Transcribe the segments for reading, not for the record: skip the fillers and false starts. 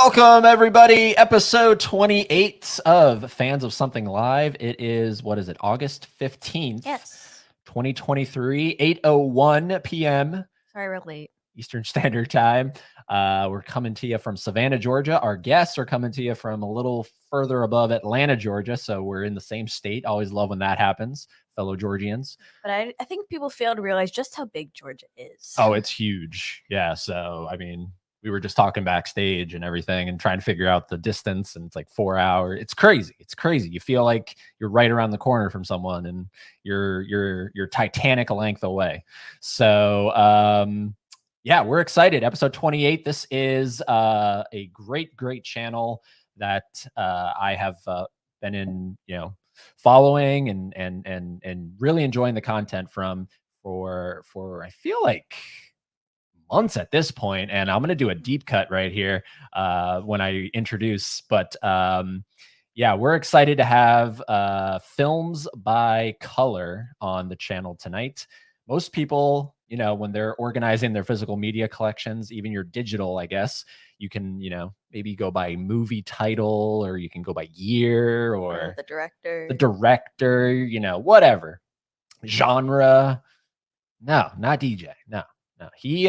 Welcome, everybody. Episode 28 of Fans of Something Live. It is, August 15th, Yes. 2023, 8:01 p.m. Sorry we're late. Eastern Standard Time. We're coming to you from Savannah, Georgia. Our guests are coming to you from a little further above Atlanta, Georgia. So we're in the same state. Always love when that happens, fellow Georgians. But I think people fail to realize just how big Georgia is. Oh, it's huge. Yeah. So, I mean, we were just talking backstage and everything and trying to figure out the distance, and it's like 4 hours. It's crazy. It's crazy. You feel like you're right around the corner from someone and you're Titanic length away. So, yeah, we're excited. Episode 28. This is a great channel that I have been in, following and really enjoying the content from for I feel like months at this point, and I'm going to do a deep cut right here when I introduce. But yeah, we're excited to have Films by Color on the channel tonight. Most people, when they're organizing their physical media collections, even your digital, I guess, you can, maybe go by movie title, or you can go by year, or the director, whatever genre. No, not DJ. No. He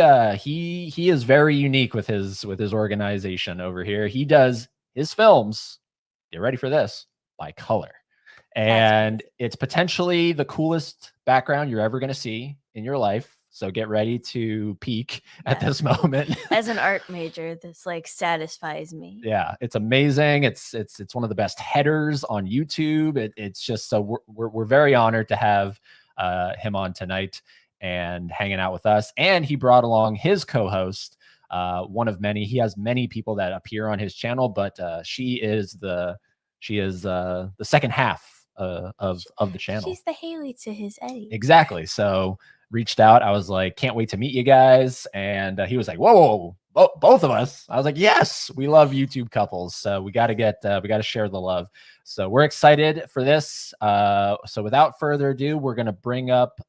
is very unique with his organization over here. He does his films, get ready for this, by color. And it's potentially the coolest background you're ever going to see in your life. So get ready to peak at this moment. As an art major, this satisfies me. Yeah, it's amazing. It's one of the best headers on YouTube. It's just so we're very honored to have him on tonight and hanging out with us. And he brought along his co-host, one of many. He has many people that appear on his channel, but she is the second half of the channel. She's the Haley to his Eddie. Exactly. So reached out. I was like, can't wait to meet you guys. And he was like, whoa, both of us. I was like, yes, we love YouTube couples. So we got to share the love. So we're excited for this. So without further ado, we're going to bring up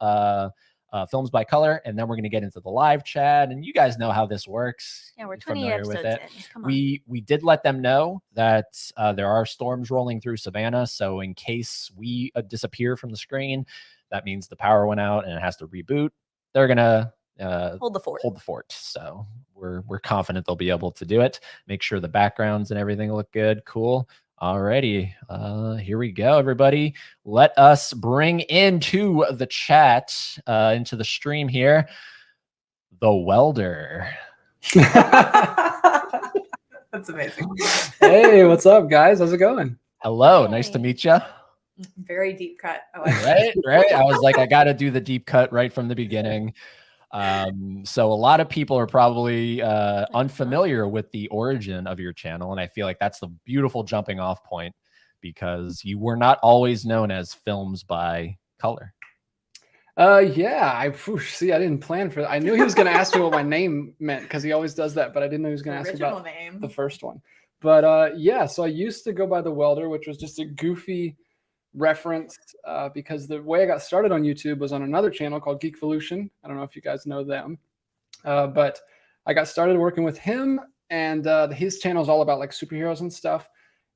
Films by Color, and then we're going to get into the live chat. And you guys know how this works. Yeah, we're 20 episodes in. Come on. We did let them know that there are storms rolling through Savannah. So in case we disappear from the screen, that means the power went out and it has to reboot. They're gonna hold the fort. So we're confident they'll be able to do it. Make sure the backgrounds and everything look good. Cool. Alrighty, here we go, everybody. Let us bring into the chat, into the stream here, the welder. That's amazing. Hey, what's up, guys? How's it going? Hello, Hey. nice to meet you. Very deep cut. I like Right. I was like, I got to do the deep cut right from the beginning. So a lot of people are probably unfamiliar with the origin of your channel, and I feel like that's the beautiful jumping off point, because you were not always known as Films by Color. Yeah, I didn't plan for that. I knew he was going to ask me what my name meant, because he always does that, but I didn't know he was going to ask about name. the first one. But yeah, so I used to go by the Welder, which was just a goofy reference, because the way I got started on YouTube was on another channel called Geekvolution. I don't know if you guys know them, but I got started working with him, and his channel is all about like superheroes and stuff.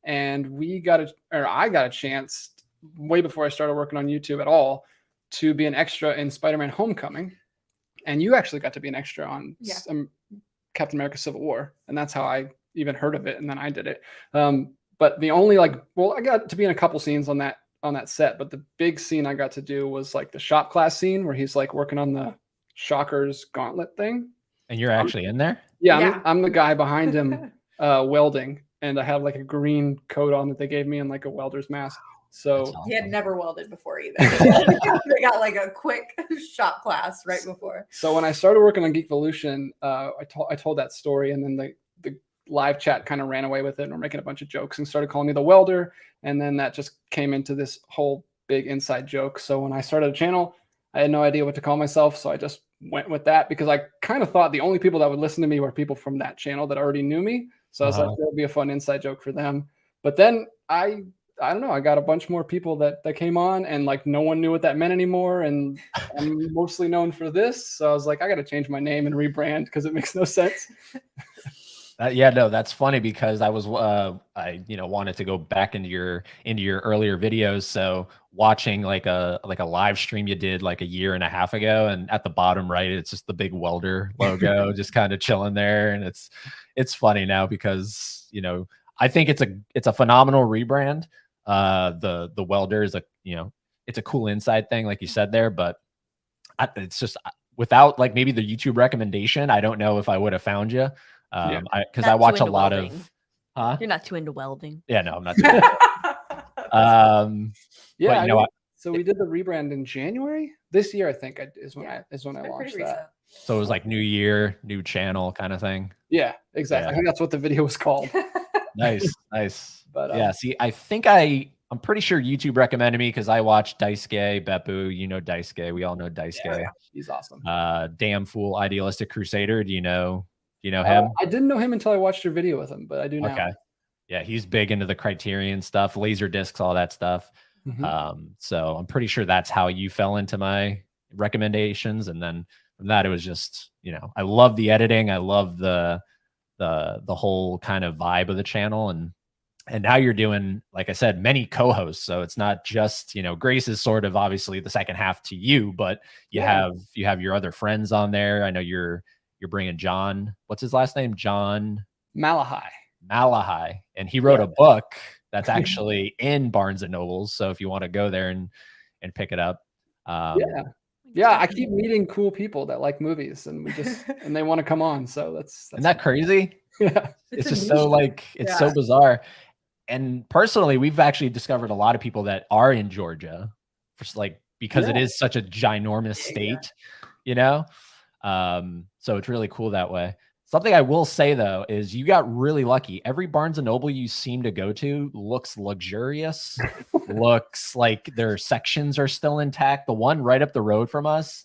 And I got a chance way before I started working on YouTube at all to be an extra in Spider-Man: Homecoming, and you actually got to be an extra on Captain America: Civil War, and that's how I even heard of it, and then I did it. But the only I got to be in a couple scenes on that set, but the big scene I got to do was like the shop class scene where he's like working on the Shocker's gauntlet thing. And you're actually in there? Yeah. I'm the guy behind him welding, and I have like a green coat on that they gave me and like a welder's mask. So Awesome. He had never welded before either. They got like a quick shop class right before. So when I started working on Geekvolution, I told that story, and then the live chat kind of ran away with it, and we're making a bunch of jokes and started calling me the welder. And then that just came into this whole big inside joke. So when I started a channel, I had no idea what to call myself. So I just went with that, because I kind of thought the only people that would listen to me were people from that channel that already knew me. So I was like, that would be a fun inside joke for them. But then I don't know, I got a bunch more people that came on, and like no one knew what that meant anymore. And I'm mostly known for this. So I was like, I got to change my name and rebrand, because it makes no sense. Yeah, no, that's funny because I was I wanted to go back into your earlier videos. So watching like a live stream you did like a year and a half ago, and at the bottom right, it's just the big welder logo just kind of chilling there. And it's funny now because I think it's a phenomenal rebrand. The welder is it's a cool inside thing, like you said there, but it's just without like maybe the YouTube recommendation, I don't know if I would have found you. Yeah. Because Not I too watch a into lot welding. of, huh? You're not too into welding. Yeah, no, I'm not. Doing Yeah, but you know what? so we did the rebrand in January this year. I think is when I It's been launched pretty that. recent. So it was like new year, new channel kind of thing. Yeah, exactly. Yeah. I think that's what the video was called. Nice, nice. But Yeah, see, I think I'm pretty sure YouTube recommended me because I watched Daisuke, Beppu. You know Daisuke. We all know Daisuke. he's awesome. Damn Fool, Idealistic Crusader. Do you know him? I didn't know him until I watched your video with him, but I do now. Okay. Yeah, he's big into the Criterion stuff, laser discs, all that stuff. Mhm. So I'm pretty sure that's how you fell into my recommendations. And then from that, it was just, I love the editing. I love the whole kind of vibe of the channel. And now you're doing, like I said, many co-hosts. So it's not just, Grace is sort of obviously the second half to you, but you have your other friends on there. I know you're bringing John. What's his last name? John Malahai. And he wrote a book that's actually in Barnes and Nobles. So if you want to go there and pick it up. Yeah, I keep meeting cool people that like movies, and and they want to come on. So that's isn't that crazy? Yeah, It's just so like it's so bizarre. And personally, we've actually discovered a lot of people that are in Georgia, because it is such a ginormous state, So it's really cool that way. Something I will say though is you got really lucky. Every Barnes and Noble you seem to go to looks luxurious, looks like their sections are still intact. The one right up the road from us,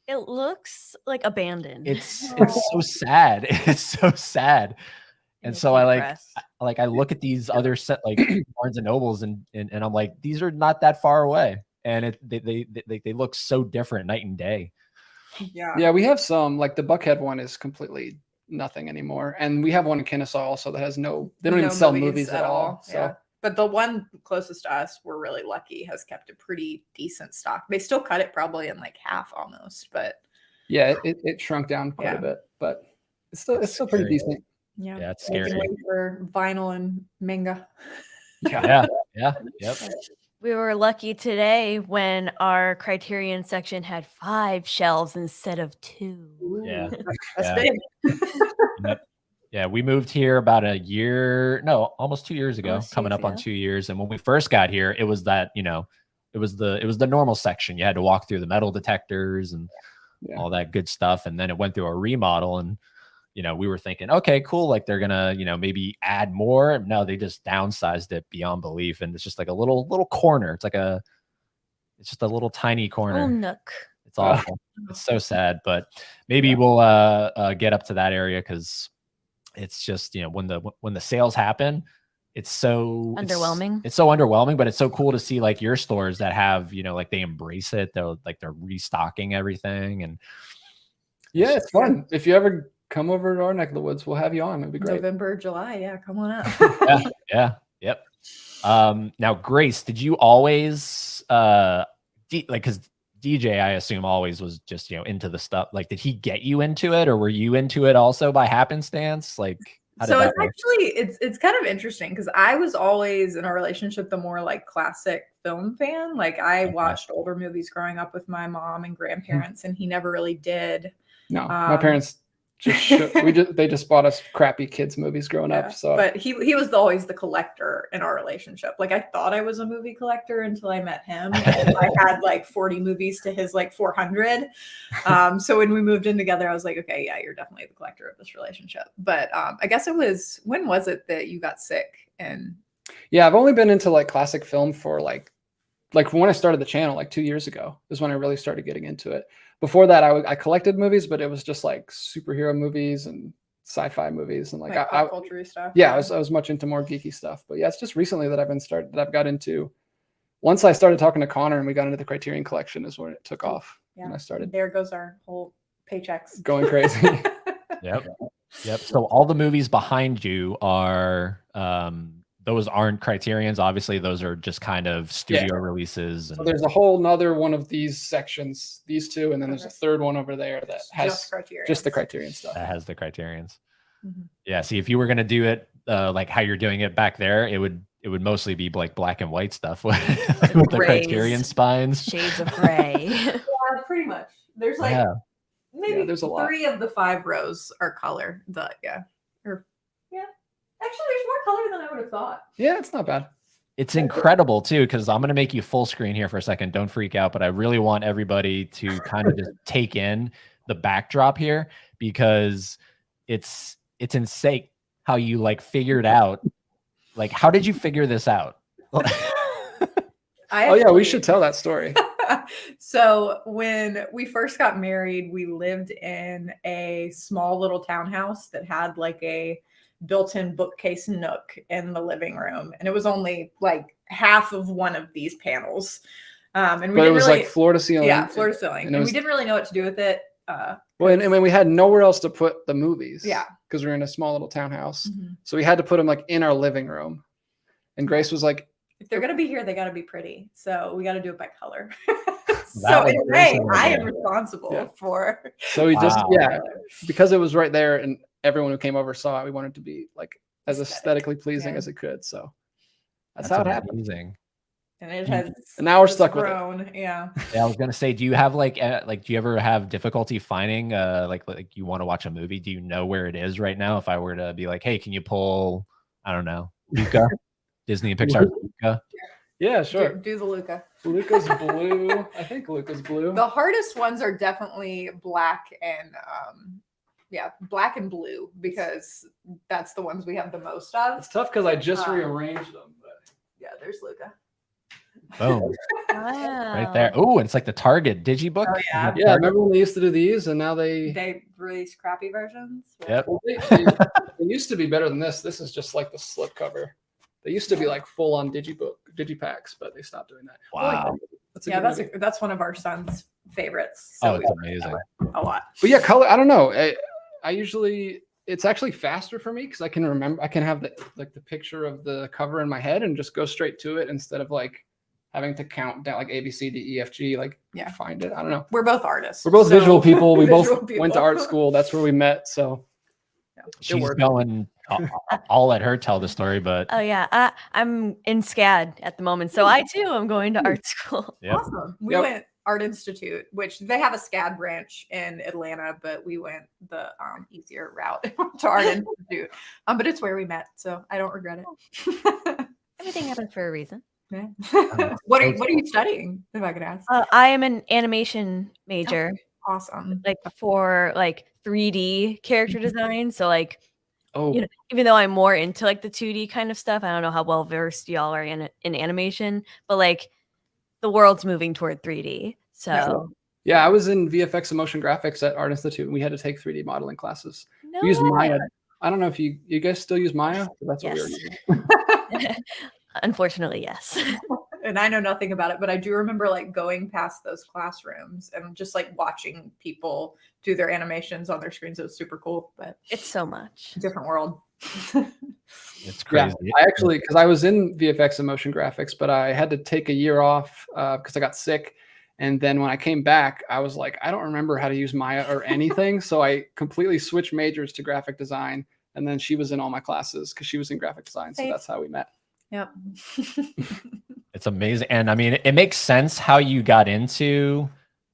It looks like abandoned. it's so sad. It's so sad. And so I I look at these other set like Barnes and Nobles and I'm like, these are not that far away, and they look so different night and day. Yeah, we have some, like the Buckhead one is completely nothing anymore, and we have one in Kennesaw also that has they don't even sell movies at all. So. Yeah. But the one closest to us, we're really lucky, has kept a pretty decent stock. They still cut it probably in like half almost, but yeah, it shrunk down quite a bit, but it's still pretty decent. Yeah, it's scary. For vinyl and manga. Yeah. Yep. We were lucky today when our Criterion section had 5 shelves instead of 2. Yeah. That's big. Yeah, we moved here about almost 2 years ago, coming up on 2 years. And when we first got here, it was that, it was the normal section. You had to walk through the metal detectors and all that good stuff. And then it went through a remodel, and we were thinking, okay, cool. Like they're gonna, maybe add more. No, they just downsized it beyond belief. And it's just like a little corner. It's just a little tiny corner. Oh, nook. It's awful. It's so sad, but maybe we'll get up to that area, because it's just, when the sales happen, it's so underwhelming. It's so underwhelming, but it's so cool to see like your stores that have, like they embrace it. They're restocking everything. And yeah, it's fun. If you ever come over to our neck of the woods, we'll have you on. It'd be great. November, July. Yeah, come on up. Yep. Now, Grace, did you always because DJ, I assume, always was just into the stuff. Like, did he get you into it, or were you into it also by happenstance? Like, so it's actually it's kind of interesting, because I was always in a relationship the more like classic film fan. Like I watched older movies growing up with my mom and grandparents, and he never really did. No, my parents they just bought us crappy kids movies growing up. So, but he was always the collector in our relationship. Like I thought I was a movie collector until I met him. I had like 40 movies to his like 400. So when we moved in together, I was like, okay, yeah, you're definitely the collector of this relationship. But I guess when was it that you got sick? And yeah, I've only been into like classic film for like when I started the channel, like 2 years ago is when I really started getting into it. Before that, I collected movies, but it was just like superhero movies and sci-fi movies and like pop culture stuff. Yeah, I was much into more geeky stuff. But yeah, it's just recently that I've got into. Once I started talking to Connor and we got into the Criterion Collection is when it took off. Yeah, and I started. There goes our whole paychecks Going crazy. Yep. Yep. So all the movies behind you are those aren't Criterions. Obviously, those are just kind of studio releases. So And there's a whole nother one of these sections, these two, and then there's a Okay. third one over there that has Just Criterion. just the Criterion stuff. that has the Criterions. Mhm. Yeah. See, if you were gonna do it like how you're doing it back there, it would mostly be like black and white stuff with the Grays. Criterion spines. Shades of gray. Yeah, pretty much. There's like Yeah. maybe there's a lot. 3 of the 5 rows are color. Actually, there's more color than I would have thought. Yeah, it's not bad. It's incredible too, because I'm going to make you full screen here for a second. Don't freak out, but I really want everybody to kind of just take in the backdrop here, because it's insane how you like figured out. Like, how did you figure this out? Oh yeah, we should tell that story. So when we first got married, we lived in a small little townhouse that had like a built-in bookcase nook in the living room, and it was only like half of one of these panels. And we But it didn't was really, like floor to ceiling. yeah, floor to ceiling, and it and was- we didn't really know what to do with it. Well, and when we had nowhere else to put the movies. Yeah. Because we are in a small little townhouse. Mhm. So we had to put them like in our living room. And Grace was like, If they're gonna be here, they gotta be pretty. So we gotta do it by color. So was in a way, reasonable. I am responsible Yeah. for. so we just, Wow. yeah, because it was right there and everyone who came over saw it, we wanted it to be like as Aesthetic, aesthetically pleasing yeah. as it could. So that's how it happened. Amazing. And it has. And now we're just stuck with it. grown. Yeah. Yeah, I was gonna say, do you have like do you ever have difficulty finding like you want to watch a movie? Do you know where it is right now? If I were to be like, hey, can you pull, I don't know, Luca, Disney and Pixar Luca? Yeah, sure. Do the Luca. Luca's blue. I think Luca's blue. The hardest ones are definitely black and black and blue, because that's the ones we have the most of. It's tough because I just Um, rearranged them. But Yeah, there's Luca. Boom, Wow. right there. Oh, it's like the Target digibook. Oh, yeah. You got yeah, Target- remember when they used to do these and now they They release crappy versions. Yep. well, they used to be better than this. This is just like the slip cover. They used to be like full on digipacks, but they stopped doing that. I like Wow. that. That's a Yeah, good movie. that's one of our son's favorites. So Oh, we it's watch amazing. it a lot. But yeah, color. I don't know. I usually it's actually faster for me because I can remember. I can have the picture of the cover in my head and just go straight to it instead of like having to count down like A B C D E F G. Like Yeah. find it. I don't know. We're both artists. We're both so- visual people. We both visual went to people. art school. That's where we met. So She's worked. going. I'll let her tell the story, but Oh yeah, I'm in SCAD at the moment, so I too am going to art school. yep. Awesome. We Yep. went Art Institute, which they have a SCAD branch in Atlanta, but we went the easier route to Art Institute. But it's where we met, so I don't regret it. Everything happens for a reason. Yeah. What are you studying, if I could ask? I am an animation major, Awesome. like for like 3D character design. So like, oh You know, even though I'm more into like the 2D kind of stuff, I don't know how well versed y'all are in animation, but like the world's moving toward 3D. So yeah, I was in VFX and motion graphics at Art Institute, and we had to take 3D modeling classes. no We used way. Maya. I don't know if you guys still use Maya. That's what we were Yes. using. Unfortunately, yes. And I know nothing about it, but I do remember like going past those classrooms and just like watching people do their animations on their screens. It was super cool, but It's so much. different world. It's Yeah, crazy. I actually, because I was in VFX and motion graphics, but I had to take a year off because I got sick. And then when I came back, I was like, I don't remember how to use Maya or anything. So I completely switched majors to graphic design. And then she was in all my classes because she was in graphic design. So Hey. that's how we met. Yep. It's amazing. And I mean, it makes sense how you got into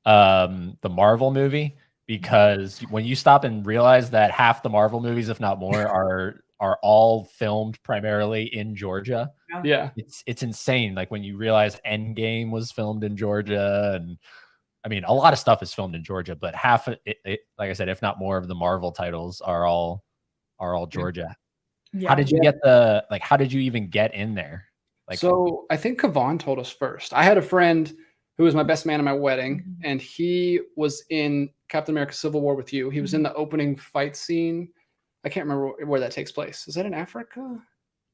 the Marvel movie, because when you stop and realize that half the Marvel movies, if not more, are all filmed primarily in Georgia. Yeah. It's insane. Like when you realize Endgame was filmed in Georgia, and I mean, a lot of stuff is filmed in Georgia, but half of it, like I said, if not more of the Marvel titles are all Georgia. Yeah. How did you get how did you even get in there? Like, So I think Kavan told us first. I had a friend who was my best man at my wedding, Mhm. and he was in Captain America Civil War with you. He was in the opening fight scene. I can't remember where that takes place. Is that in Africa?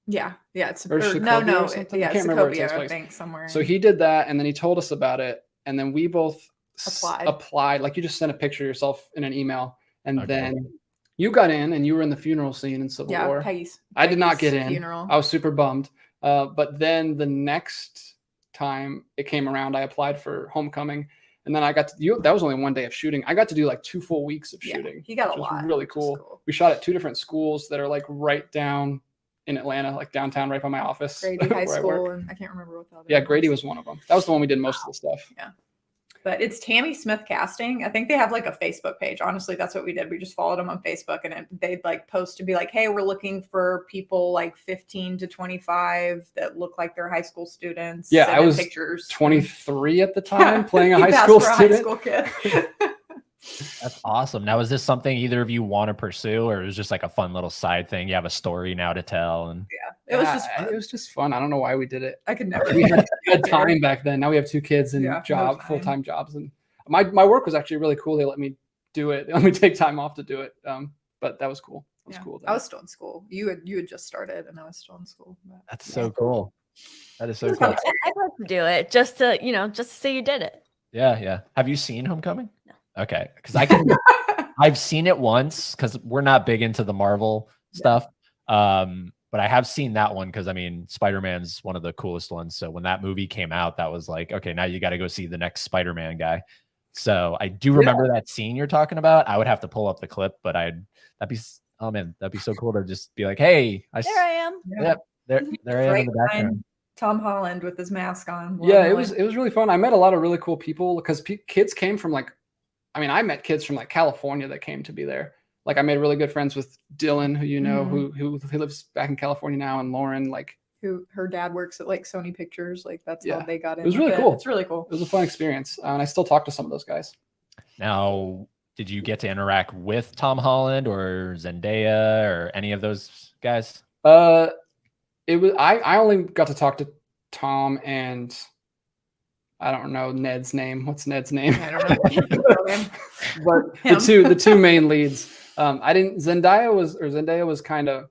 Yeah. It's Or Sokovia no. or something? I Yeah, can't remember where it Sokovia, takes I place. think somewhere. So he did that, and then he told us about it, and then we both Applied. applied. Like you just sent a picture of yourself in an email, and Okay. then You got in, and you were in the funeral scene in Civil Yeah, War. Peggy's. I did not Peggy's get in. Funeral. I was super bummed. But then the next time it came around, I applied for Homecoming, and then I got to. That was only one day of shooting. I got to do like 2 full weeks of Yeah, shooting. he got a which was lot, really which was cool. cool. We shot at 2 different schools that are like right down in Atlanta, like downtown, right by my office. Grady High where I work. School, and I can't remember what the other. Yeah, one Grady was one of them. That was the one we did most of the stuff. Yeah. But it's Tammy Smith Casting. I think they have like a Facebook page. Honestly, that's what we did. We just followed them on Facebook, and they'd like post to be like, "Hey, we're looking for people like 15 to 25 that look like they're high school students." Yeah, Send I in was pictures. 23 at the time, playing a He high passed school for a student. high school kid. That's awesome. Now, is this something either of you want to pursue, or is it just like a fun little side thing? You have a story now to tell, and It was just fun. It was just fun. I don't know why we did it. I could never. We had time back then. Now we have 2 kids and Yeah, no time. full-time jobs, and my work was actually really cool. They let me do it. They let me take time off to do it. But that was cool. That was Yeah. cool. I was still in school. You had just started, and I was still in school. But that's so cool. That is so cool. I'd like to do it just to say you did it. Yeah. Have you seen Homecoming? No. Okay, because I've seen it once because we're not big into the Marvel stuff. But I have seen that one because I mean, Spider-Man's one of the coolest ones. So when that movie came out, that was like, okay, now you got to go see the next Spider-Man guy. So I do remember that scene you're talking about. I would have to pull up the clip, but that'd be so cool to just be like, hey, There I am. Yep, there I am in the background. Tom Holland with his mask on. Yeah, it was really fun. I met a lot of really cool people because kids came from like, I mean, I met kids from like California that came to be there. Like I made really good friends with Dylan, who you know, who lives back in California now, and Lauren, like who her dad works at like Sony Pictures. Like that's how they got in. It was really with cool. It's really cool. It was a fun experience, and I still talk to some of those guys. Now, did you get to interact with Tom Holland or Zendaya or any of those guys? It was I only got to talk to Tom and I don't know Ned's name. What's Ned's name? I don't know. But the two main leads. Zendaya was kind of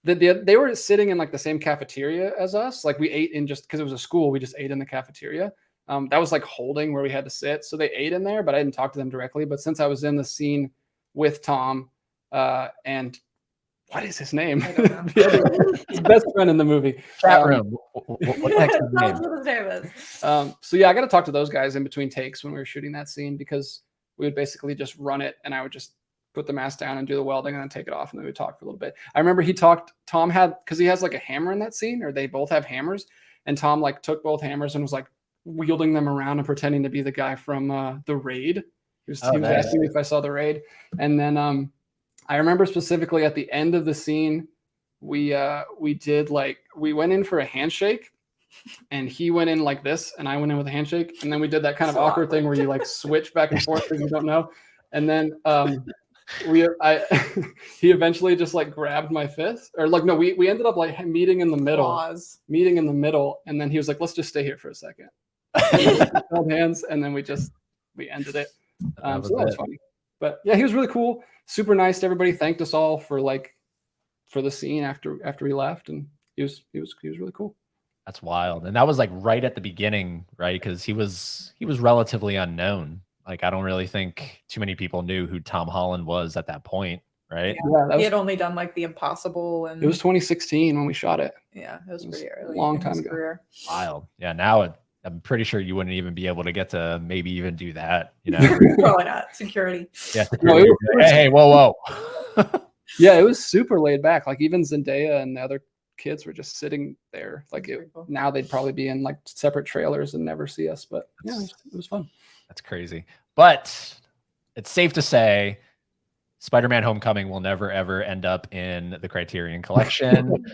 they were sitting in like the same cafeteria as us. Like we ate in just because it was a school, we just ate in the cafeteria. That was like holding where we had to sit. So they ate in there, but I didn't talk to them directly. But since I was in the scene with Tom and what is his name? I don't know. His best friend in the movie. Chat room. What the heck's his name? That's what his name is. So yeah, I got to talk to those guys in between takes when we were shooting that scene because we would basically just run it and I would just put the mask down and do the welding and then take it off and then we'd talk for a little bit. I remember Tom had, because he has like a hammer in that scene, or they both have hammers, and Tom like took both hammers and was like wielding them around and pretending to be the guy from The Raid. He was asking me if I saw The Raid. And then I remember specifically at the end of the scene, we went in for a handshake and he went in like this and I went in with a handshake. And then we did that kind of awkward thing where you like switch back and forth because you don't know. And then he eventually just like grabbed my fist, or like, no, we ended up like meeting in the middle. And then he was like, let's just stay here for a second. Held hands. And then we ended it. So that was funny. But yeah, he was really cool. Super nice to everybody. Thanked us all for the scene after we left, and he was really cool. That's wild. And that was like right at the beginning, right? Because he was relatively unknown. Like I don't really think too many people knew who Tom Holland was at that point, right? Yeah, he had only done like The Impossible, and it was 2016 when we shot it. Yeah, it was pretty early. A long time ago. Career. Wild. Yeah, now I'm pretty sure you wouldn't even be able to get to maybe even do that, you know? Probably not. Security. Yeah. Security. No, hey, whoa. Yeah, it was super laid back. Like even Zendaya and the other kids were just sitting there. Like cool. Now they'd probably be in like separate trailers and never see us. But yeah, it was fun. That's crazy. But it's safe to say Spider-Man Homecoming will never, ever end up in the Criterion Collection.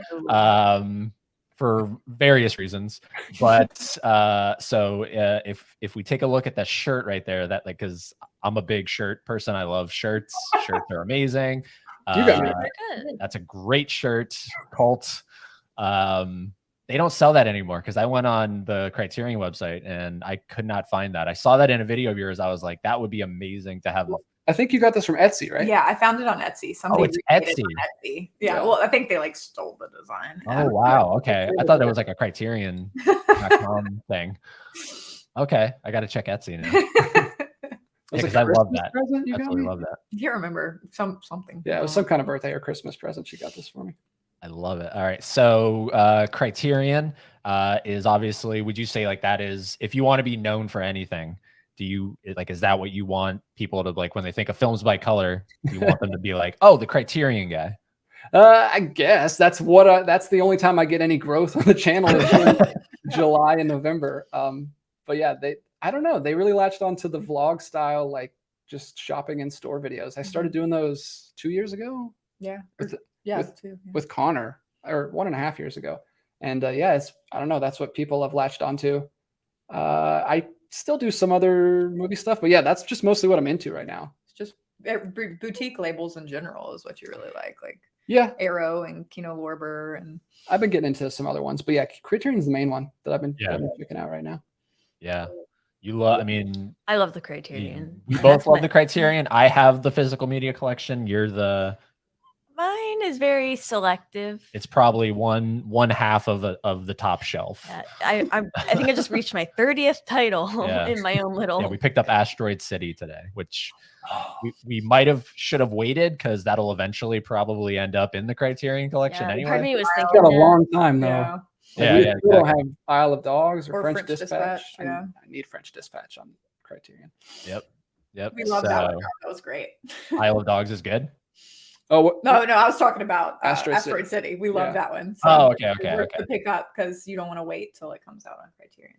For various reasons, but so if we take a look at that shirt right there, that like, because I'm a big shirt person, I love shirts. Shirts are amazing. That's a great shirt. Cult. They don't sell that anymore because I went on the Criterion website and I could not find that. I saw that in a video of yours. I was like, that would be amazing to have. I think you got this from Etsy, right? Yeah, I found it on Etsy. Oh, it's Etsy. Yeah, well, I think they like stole the design. Oh, wow. Okay. I thought that was like a Criterion.com thing. Okay. I got to check Etsy now. was because a I love Christmas that. present you got Absolutely me? love that. I can't remember something. Yeah, it was some kind of birthday or Christmas present. She got this for me. I love it. All right. So Criterion is obviously, would you say like that is, if you want to be known for anything, do you like, is that what you want people to like when they think of Films by Color? Do you want them to be like, oh, the Criterion guy? I guess that's the only time I get any growth on the channel is during July and November. But yeah, I don't know. They really latched onto the vlog style, like just shopping in store videos. I started doing those 2 years ago. Yeah. With- Yeah. with- too, yeah. with Connor, or 1.5 years ago. And yeah, I don't know. That's what people have latched onto. I still do some other movie stuff, but yeah, that's just mostly what I'm into right now. It's just boutique labels in general is what you really like Yeah, Arrow and Kino Lorber and I've been getting into some other ones, but yeah, Criterion's the main one that I've been Yeah. checking out right now. Yeah. You love, I mean, I love the Criterion. we That's both love my- the Criterion. I have the physical media collection. You're the, Mine is very selective. it's probably one half of the top shelf. I think I just reached my 30th title Yeah. in my own little. Yeah, we picked up Asteroid City today, which we might have should have waited because that'll eventually probably end up in the Criterion collection Yeah, anyway. part of me was It's thinking got a that. long time though. yeah. Yeah, we yeah, still don't exactly. have Isle of Dogs or, Or French, French Dispatch. Dispatch, yeah. I need French Dispatch on Criterion. Yep. We love that one. So, That was great. Isle of Dogs is good. Oh, what, No, I was talking about Asteroid Asteroid City. We love Yeah. that one. Oh, okay, it's okay, worth okay. To pick up because you don't want to wait till it comes out on Criterion.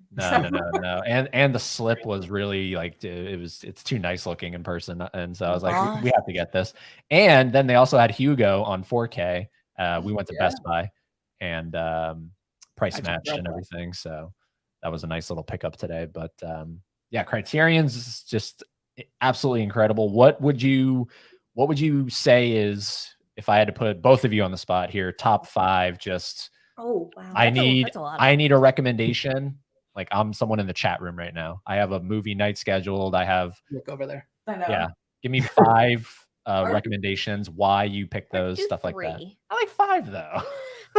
No. And the slip was really like it's too nice looking in person, and so I was like, we have to get this. And then they also had Hugo on 4K. We went to Best Buy and price checked matched out and that. everything. So that was a nice little pickup today. But yeah, Criterion's is just absolutely incredible. What would you say is, if I had to put both of you on the spot here, top 5? Just Oh wow. I need that's a lot. I need a recommendation. Like I'm someone in the chat room right now. I have a movie night scheduled. I have look over there. I know. yeah. Give me 5 recommendations. Why you pick those, Do stuff like that. 3. I like 5 though.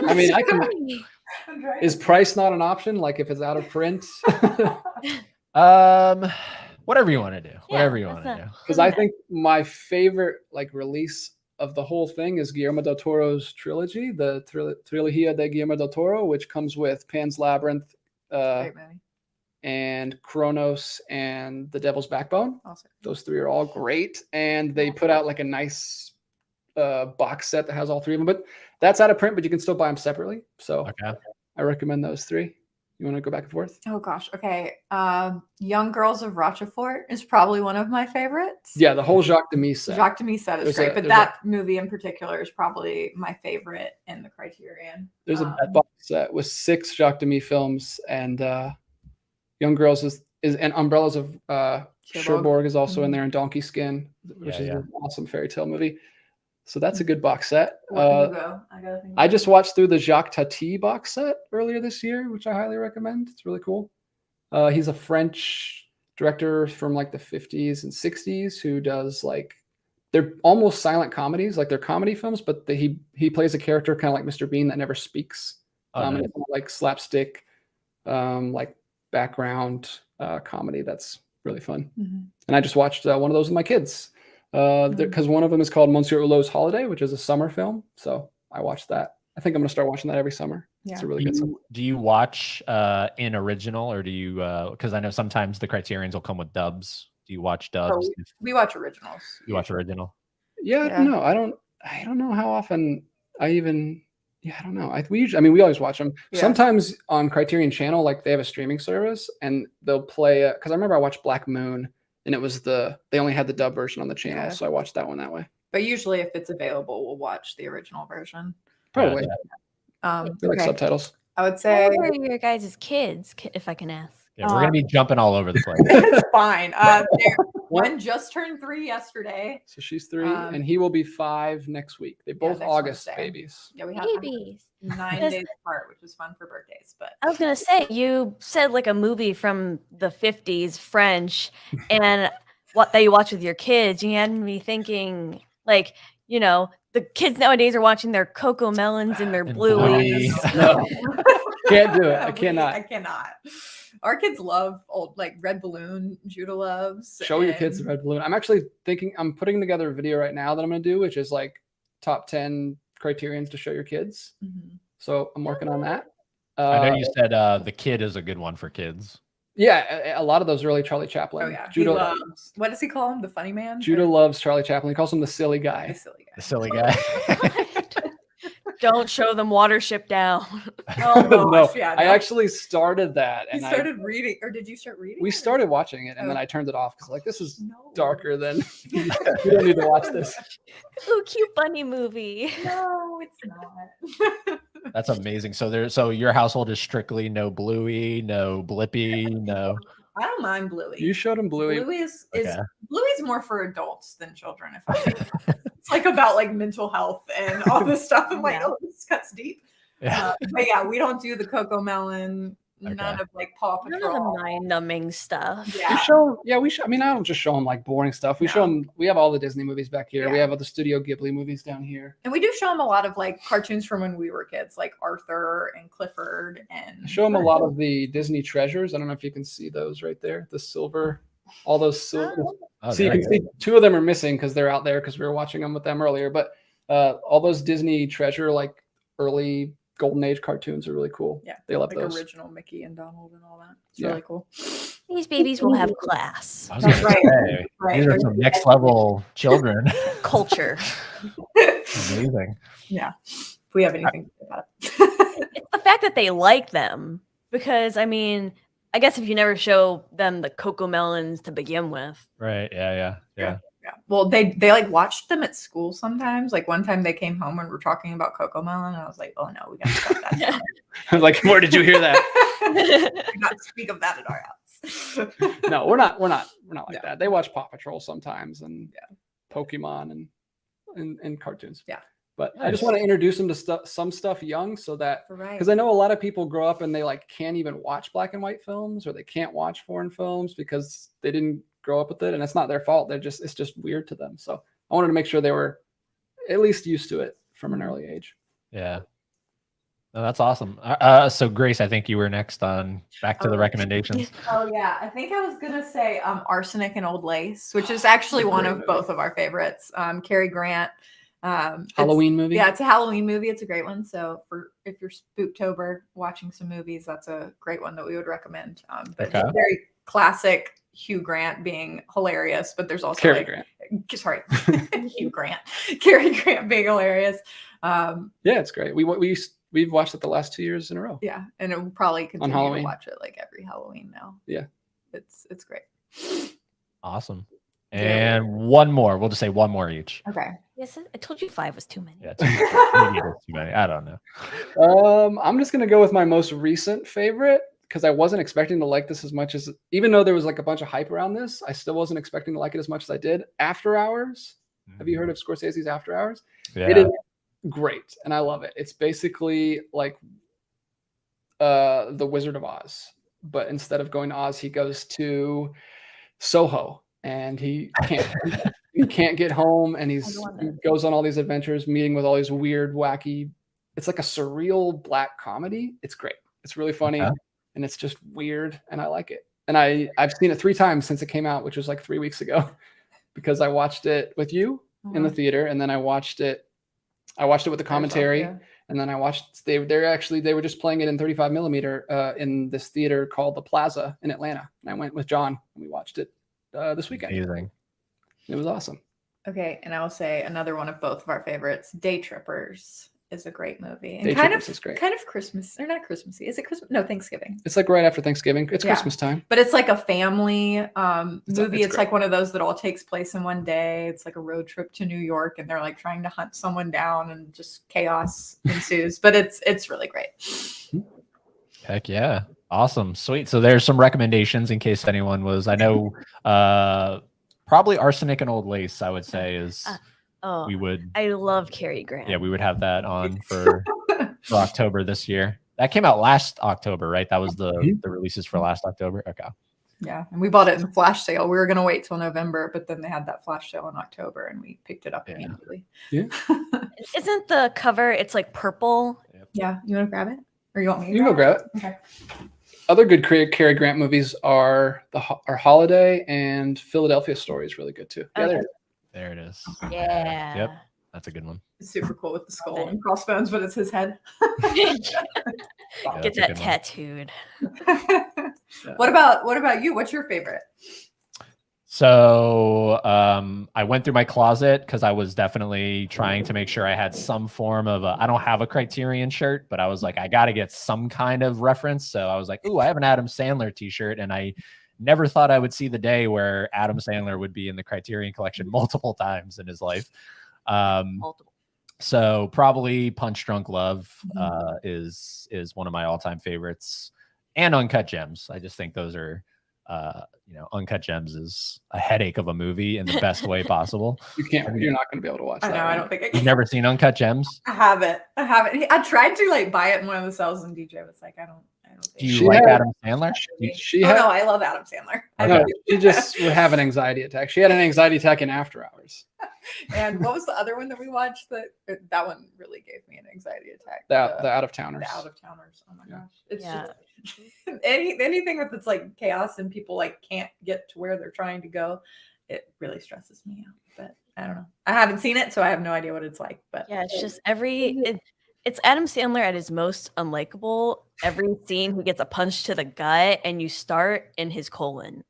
I mean, I can. Three. Is price not an option? Like if it's out of print? Whatever you want to do. Whatever you Yeah, want that's to do. Because I think my favorite like release of the whole thing is Guillermo del Toro's trilogy, the Trilogía de Guillermo del Toro, which comes with Pan's Labyrinth, Great movie. and Kronos and The Devil's Backbone. Also. Those 3 are all great, and they put out like a nice box set that has all 3 of them. But that's out of print, but you can still buy them separately. So Okay. I recommend those 3. You want to go back and forth? Oh gosh. Okay. Young Girls of Rochefort is probably one of my favorites. Yeah, the whole Jacques Demy set. Jacques Demy set is There's great, a- but there's that movie in particular is probably my favorite in the Criterion. There's a Um, box set with 6 Jacques Demy films, and Young Girls is and Umbrellas of Cherbourg is also in there, and Donkey Skin, which is an awesome fairy tale movie. So that's a good box set. Hugo. I gotta think I about just it. watched through the Jacques Tati box set earlier this year, which I highly recommend. It's really cool. He's a French director from like the 50s and 60s who does like, they're almost silent comedies, like they're comedy films, but he plays a character kind of like Mr. Bean that never speaks. Oh, And nice. it's not like slapstick, like background comedy. That's really fun. Mhm. And I just watched one of those with my kids because one of them is called Monsieur Hulot's Holiday, which is a summer film. So I watched that. I think I'm going to start watching that every summer. It's Yeah. a really good summer. Do you watch in original, or do you because I know sometimes the Criterions will come with dubs. Do you watch dubs? Oh, We watch originals. You watch original? Yeah, I Yeah. don't know. I don't know how often I even. Yeah, I don't know. We always watch them. Yeah. Sometimes on Criterion Channel, like they have a streaming service, and they'll play. Because I remember I watched Black Moon, and it was they only had the dub version on the channel, Yeah. so I watched that one that way. But usually, if it's available, we'll watch the original version. Probably. They They like subtitles. I would How say old are your guys' kids, if I can ask? Yeah, we're gonna be jumping all over the place. it's fine. One just turned 3 yesterday. So she's 3, Um, and he will be 5 next week. They both next August Wednesday. babies. Yeah, we have Babies. 9 Yes. days apart, which is fun for birthdays. But I was gonna say you said like a movie from the 50s, French, and what that you watch with your kids. You had me thinking, like, you know, the kids nowadays are watching their Coco Melons and their And Bluey. Bluey. No, can't do it. I I cannot. cannot. Our kids love old like Red Balloon. Judah loves. Show your kids the and- Red Balloon. I'm actually thinking, I'm putting together a video right now that I'm going to do, which is like top 10 criterions to show your kids. Mhm. So I'm working on that. I know you said The Kid is a good one for kids. Yeah, a lot of those early Charlie Chaplin. Oh yeah, he Judah loves. What does he call him? The funny man. Judah Or loves Charlie Chaplin. He calls him the silly the guy. silly guy. The silly guy. Don't show them Watership Down. Oh No, gosh, yeah. I no. actually started that, You and started reading, or did you start reading? we or- started watching it, and then Oh. I turned it off because like this is No. darker than you don't need to watch this. Ooh, cute bunny movie. No, it's not. That's amazing. So your household is strictly no Bluey, no Blippy, no. I don't mind Bluey. You showed him Bluey. Bluey is Okay. Bluey's more for adults than children. If I it's like about like mental health and all this stuff. I'm like, Yeah. oh, this cuts deep. Yeah. But yeah, we don't do the Coco Melon. None Okay. of like Paw None of Patrol. the mind-numbing stuff. Yeah. I mean, I don't just show them like boring stuff. We No. show them. We have all the Disney movies back here. We Yeah. have all the Studio Ghibli movies down here. And we do show them a lot of like cartoons from when we were kids, like Arthur and Clifford and Show them a lot of the Disney treasures. I don't know if you can see those right there. The silver, all those silver. Oh, See, you there can you see two of them are missing because they're out there because we were watching them with them earlier. But all those Disney treasure, like early Golden Age cartoons, are really cool. Yeah, they love like those. original Mickey and Donald and all that. It's Yeah. really cool. These babies will have class, I was gonna Right. say, Right. these are some next level children. culture. Amazing. If we have anything to say about it. It's the fact that they like them, because I mean, I guess if you never show them the Coco Melons to begin with, Right. Yeah. Yeah. Well, they like watched them at school sometimes. Like one time they came home and we're talking about Coco Melon, and I was like, "Oh no, we gotta stop that." Like, where did you hear that? We not speak of that at our house. No, we're not like No. that. They watch Paw Patrol sometimes and Pokemon and cartoons. Yeah. But I just want to introduce them to some stuff young so that Right. because I know a lot of people grow up and they like can't even watch black and white films or they can't watch foreign films because they didn't grow up with it, and it's not their fault. It's just weird to them. So I wanted to make sure they were at least used to it from an early age. Yeah. No, that's awesome. So Grace, I think you were next on back to the Oh. recommendations. Oh yeah, I think I was gonna say Arsenic and Old Lace, which is actually one Great of movie. both of our favorites. Cary Grant. It's- Halloween movie. Yeah, it's a Halloween movie. It's a great one. So if you're Spooktober watching some movies, that's a great one that we would recommend. But Okay. it's very classic Hugh Grant being hilarious, but there's also Cary like, Grant. sorry, Hugh Grant, Cary Grant being hilarious. Yeah, it's great. We've watched it the last 2 years in a row. Yeah, and it will probably continue to Halloween. watch it like every Halloween now. Yeah. It's great. Awesome. Yeah. And one more. We'll just say one more each. Okay. yes, I told you 5 was too many. Yeah, too many. Maybe it's too many. I don't know. I'm just gonna go with my most recent favorite because I wasn't expecting to like this as much as, even though there was like a bunch of hype around this, I still wasn't expecting to like it as much as I did. After Hours. Have you heard of Scorsese's After Hours? Yeah. It is great, and I love it. It's basically like the Wizard of Oz, but instead of going to Oz, he goes to Soho, and he can't get home, and he goes on all these adventures, meeting with all these weird, wacky. It's like a surreal black comedy. It's great. It's really funny, Okay. and it's just weird, and I like it. And I've seen it 3 times since it came out, which was like 3 weeks ago, because I watched it with you in the theater, and then I watched it with the commentary. Yeah. And then I watched, they were just playing it in 35 millimeter in this theater called the Plaza in Atlanta. And I went with John and we watched it this weekend. Amazing. It was awesome. Okay, and I will say another one of both of our favorites, Day Trippers, is a great movie. And Day kind Trippers of is great. kind of Christmas, or not Christmassy. Is it Christmas? No, Thanksgiving. It's like right after Thanksgiving. It's Yeah. Christmas time. But it's like a family movie. it's It's great. like one of those that all takes place in one day. It's like a road trip to New York, and they're like trying to hunt someone down, and just chaos ensues. But it's really great. Heck yeah. Awesome. Sweet. So there's some recommendations in case anyone was, I know probably Arsenic and Old Lace, I would say is Oh, we would, I love Cary Grant. yeah, we would have that on for October this year. That came out last October, right? That was the releases for last October. Okay. Yeah, and we bought it in the flash sale. We were gonna wait till November, but then they had that flash sale in October, and we picked it up Yeah. immediately. Isn't the cover? It's like purple. Yeah, you want to grab it, or you want me? To You can go grab it. Okay. Other good Cary Grant movies are Holiday and Philadelphia Story is really good too. Yeah, Okay. There it is. Yeah. Yep. That's a good one. It's super cool with the skull Okay. and crossbones, but it's his head. Get that's a that good one. tattooed. What about you? What's your favorite? So I went through my closet because I was definitely trying to make sure I had some form of I don't have a Criterion shirt, but I was like, I got to get some kind of reference. So I was like, ooh, I have an Adam Sandler t-shirt. And I never thought I would see the day where Adam Sandler would be in the Criterion collection multiple times in his life. Multiple. So probably Punch Drunk Love is one of my all-time favorites, and Uncut Gems. I just think those are Uncut Gems is a headache of a movie in the best way possible. You're not going to be able to watch I that. know. I one. don't think I You've can. never seen Uncut Gems? I haven't. I tried to like buy it in one of the sales in DJ. It's like I don't Do think. you She like had- Adam Sandler? She Oh had, no, I love Adam Sandler. I Okay. know. she just would have an anxiety attack. She had an anxiety attack in After Hours. And what was the other one that we watched? That one really gave me an anxiety attack. The Out of Towners. The Out of Towners. Oh my Yeah. gosh. It's Yeah. just anything with it's like chaos and people like can't get to where they're trying to go. It really stresses me out. But I don't know. I haven't seen it, so I have no idea what it's like. But Yeah, it's just it's Adam Sandler at his most unlikable. Every scene he gets a punch to the gut and you start in his colon.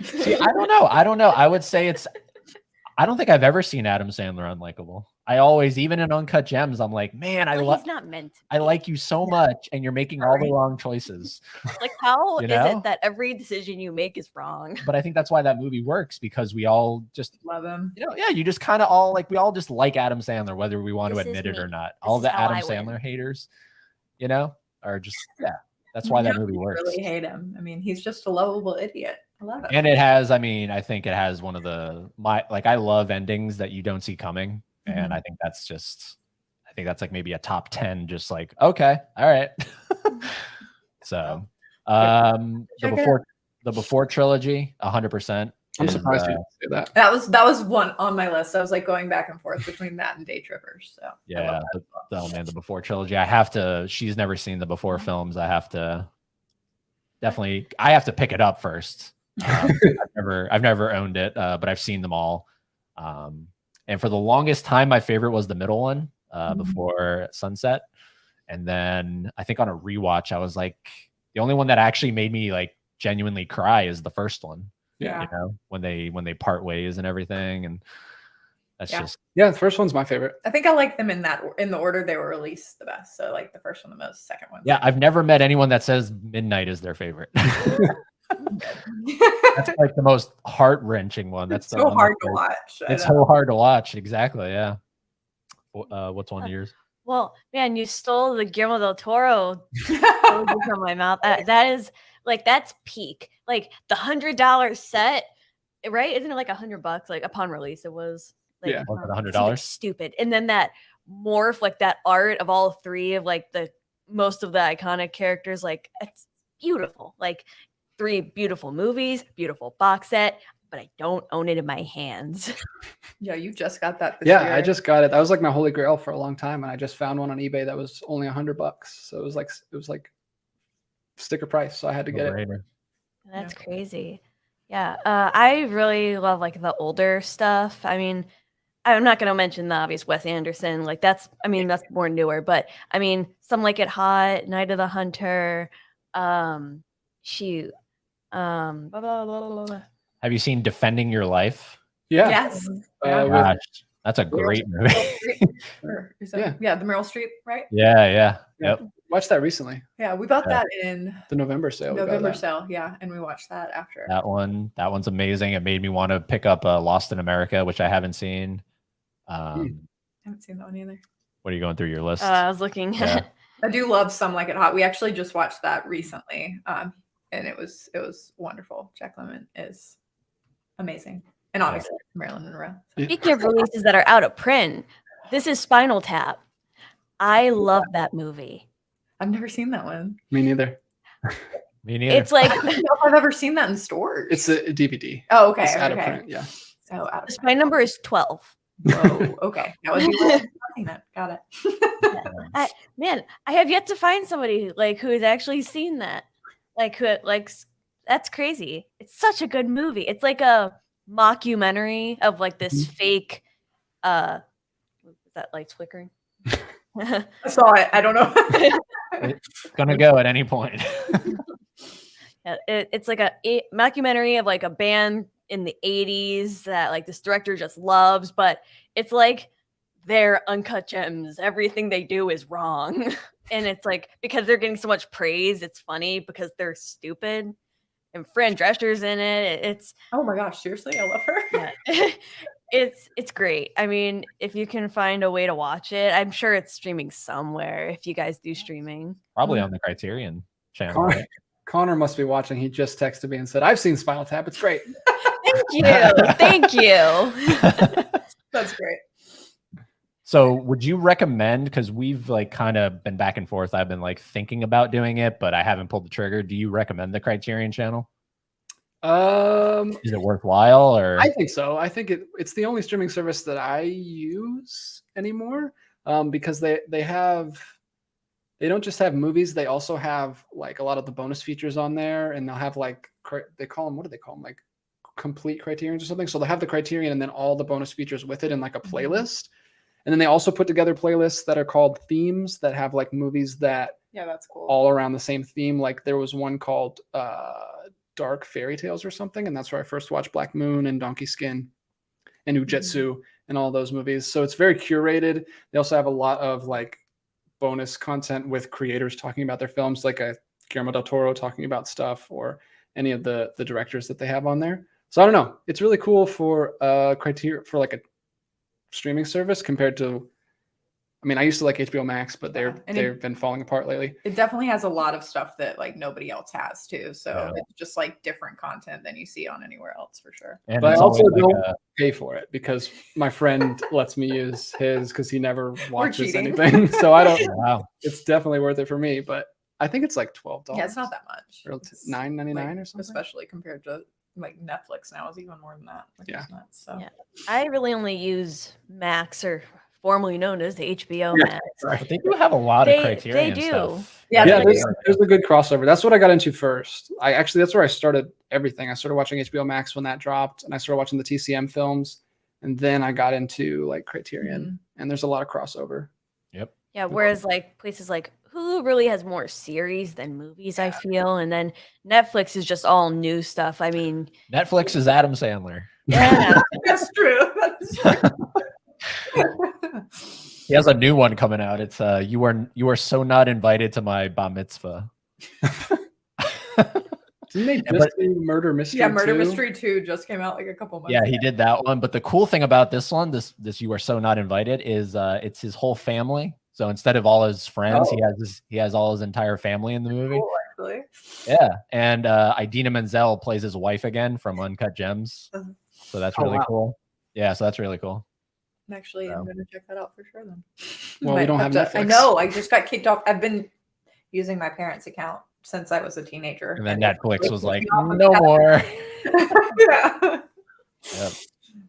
See, I don't know. I would say I don't think I've ever seen Adam Sandler unlikable. I always, even in Uncut Gems, I'm like, man, Well, he's not meant to. I like you so much, and you're making all the wrong choices. Like, how You is know? it that every decision you make is wrong? But I think that's why that movie works, because we all just, love him. you just kind of all like, we all just like Adam Sandler, whether we want This to is admit it or me. not. This All is the how Adam I win. Sandler haters, are just, that's why that movie works. Really hate him. I mean, he's just a lovable idiot. I love it. And it has, I think it has one of I love endings that you don't see coming. And I think that's like maybe a top 10, just like, okay, all right. So, Check it the Before trilogy, 100%. I'm surprised you didn't say that. That was one on my list. I was like going back and forth between that and Day Trippers. So I Yeah, love that. the Before trilogy. She's never seen the Before films. I have to pick it up first. I've never owned it, but I've seen them all. And for the longest time, my favorite was the middle one, Before Sunset. And then I think on a rewatch, I was like, the only one that actually made me like genuinely cry is the first one. Yeah. When they part ways and everything, and that's just Yeah, the first one's my favorite. I think I like them in the order they were released the best. So like the first one the most, second one. yeah. I've never met anyone that says Midnight is their favorite. That's like the most heart-wrenching one. That's It's the so one hard that's to like- watch. It's so hard to watch. Exactly. Yeah. What's one of yours? Well, man, you stole the Guillermo del Toro trilogy from my mouth. That is like, that's peak. Like the $100 set, right? Isn't it like $100? Like upon release, it was like Yeah. Was it something $100? stupid. And then that morph, like that art of all three of like the most of the iconic characters, like it's beautiful. Like 3 beautiful movies, beautiful box set, but I don't own it in my hands. Yeah, you just got that this Yeah, year. I just got it. That was like my holy grail for a long time, and I just found one on eBay that was only $100. So it was like sticker price. So I had to get it. No-brainer. That's crazy. Yeah. I really love like the older stuff. I mean, I'm not going to mention the obvious Wes Anderson. Like that's more newer, but I mean, Some Like It Hot, Night of the Hunter, shoot. Blah, blah, blah, blah, blah. Have you seen Defending Your Life? Yeah. Yes. with- Gosh, that's a great movie. Yeah, the Meryl Streep, right? Yeah. Yeah. Yep. Watched that recently. Yeah, we bought Yeah. that in The November sale. we got November that. sale. Yeah, and we watched that after. That one's amazing. It made me want to pick up Lost in America, which I haven't seen. I haven't seen that one either. What are you going through your list? I was looking Yeah. at I do love Some Like It Hot. We actually just watched that recently, and it was wonderful. Jack Lemmon is amazing, and obviously Marilyn Monroe. Speaking of releases that are out of print, this is Spinal Tap. I love that movie. I've never seen that one. Me neither. Me neither. It's like I don't know if I've ever seen that in stores. It's a DVD. oh, okay, It's out of okay. print. Yeah. So out of my number is 12. Whoa, okay, that would be why I've seen it. Got it. Man, I have yet to find somebody like who has actually seen that. That's crazy. It's such a good movie. It's like a mockumentary of like this fake is that lights flickering? I saw it. I don't know. It's gonna go at any point. Yeah, it's like a mockumentary of like a band in the 80s that like this director just loves, but it's like they're uncut gems. Everything they do is wrong. And it's like because they're getting so much praise, it's funny because they're stupid. And Fran Drescher's in it. It's Oh my gosh, seriously, I love her. yeah. It's great. I mean, if you can find a way to watch it, I'm sure it's streaming somewhere if you guys do streaming. Probably on the Criterion channel. Connor, Right? Connor must be watching. He just texted me and said, "I've seen Spinal Tap. It's great." Thank you. Thank you. That's great. So would you recommend, because we've like kind of been back and forth, I've been like thinking about doing it, but I haven't pulled the trigger. Do you recommend the Criterion channel? Is it worthwhile or I think so. I think it's the only streaming service that I use anymore, because they don't just have movies, they also have like a lot of the bonus features on there, and they'll have like they call them, what do they call them, like complete Criterions or something. So they'll have the Criterion and then all the bonus features with it in like a playlist. And then they also put together playlists that are called themes that have like movies that Yeah, that's cool. all around the same theme. Like there was one called Dark Fairy Tales or something, and that's where I first watched Black Moon and Donkey Skin and Ujetsu and all those movies. So it's very curated. They also have a lot of like bonus content with creators talking about their films, like a Guillermo del Toro talking about stuff, or any of the directors that they have on there. So I don't know. It's really cool for criteria for like a streaming service compared to, I mean, I used to like HBO Max, but Yeah, and they've been falling apart lately. It definitely has a lot of stuff that like nobody else has too. So Yeah. it's just like different content than you see on anywhere else for sure. and But I it's also always like don't pay for it because my friend lets me use his because he never watches cheating. anything. So I don't. wow. It's definitely worth it for me, but I think it's like $12. Yeah, it's not that much. Or It's, $9.99 like, or something. especially compared to like Netflix now is even more than that. Which Yeah. is nuts. So Yeah. I really only use Max, or formerly known as HBO Yeah. Max. But they do have a lot They- of they Criterion do. stuff. Yeah, Yeah, they there's a good crossover. That's what I got into first. That's where I started everything. I started watching HBO Max when that dropped, and I started watching the TCM films, and then I got into like Criterion, and there's a lot of crossover. Yeah, whereas like places like Hulu really has more series than movies, I feel, and then Netflix is just all new stuff. I mean, Netflix is Adam Sandler. yeah, That's true. He has a new one coming out. It's you are so not invited to my bar mitzvah. Didn't they Yeah, just do Murder Mystery? Yeah, Murder 2? Mystery 2 just came out like a couple months Yeah, ago. he did that one. But the cool thing about this one, this you are so not invited, is it's his whole family. So instead of all his friends, he has all his entire family in the movie. Cool, actually. Yeah, and Idina Menzel plays his wife again from Uncut Gems. Uh-huh. So that's Oh, really wow. cool. Yeah, so that's really cool. Actually, I'm So- going to check that out for sure then. Well, we Might don't have to- I Netflix. know. I just got kicked off. I've been using my parents' account since I was a teenager. And then they- Netflix was like, Yeah. no more. Yeah. Yep.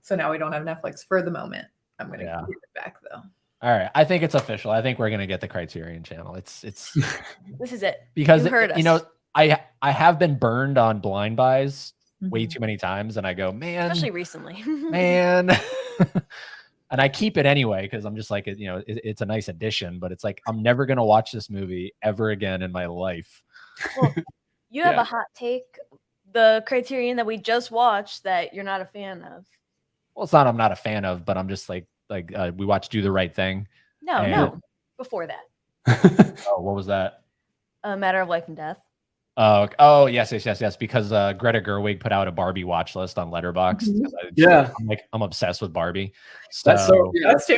So now we don't have Netflix for the moment. I'm going to Yeah. give it back though. All right, I think it's official. I think we're gonna get the Criterion channel. It's this is it. because You heard you know us. I have been burned on blind buys way Mhm. too many times, and I go, man, Especially recently. man. And I keep it anyway because I'm just like, it's a nice addition, but it's like I'm never gonna watch this movie ever again in my life. Well, you have Yeah. a hot take. The Criterion that we just watched that you're not a fan of. Well, it's not I'm not a fan of, but I'm just like we watched Do the Right Thing. No, And- no. Before that, Oh, what was that? A Matter of Life and Death. Oh, yes. Because Greta Gerwig put out a Barbie watch list on Letterboxd. Mhm. 'Cause Yeah. I'm obsessed with Barbie. That's so. Yeah, Us too.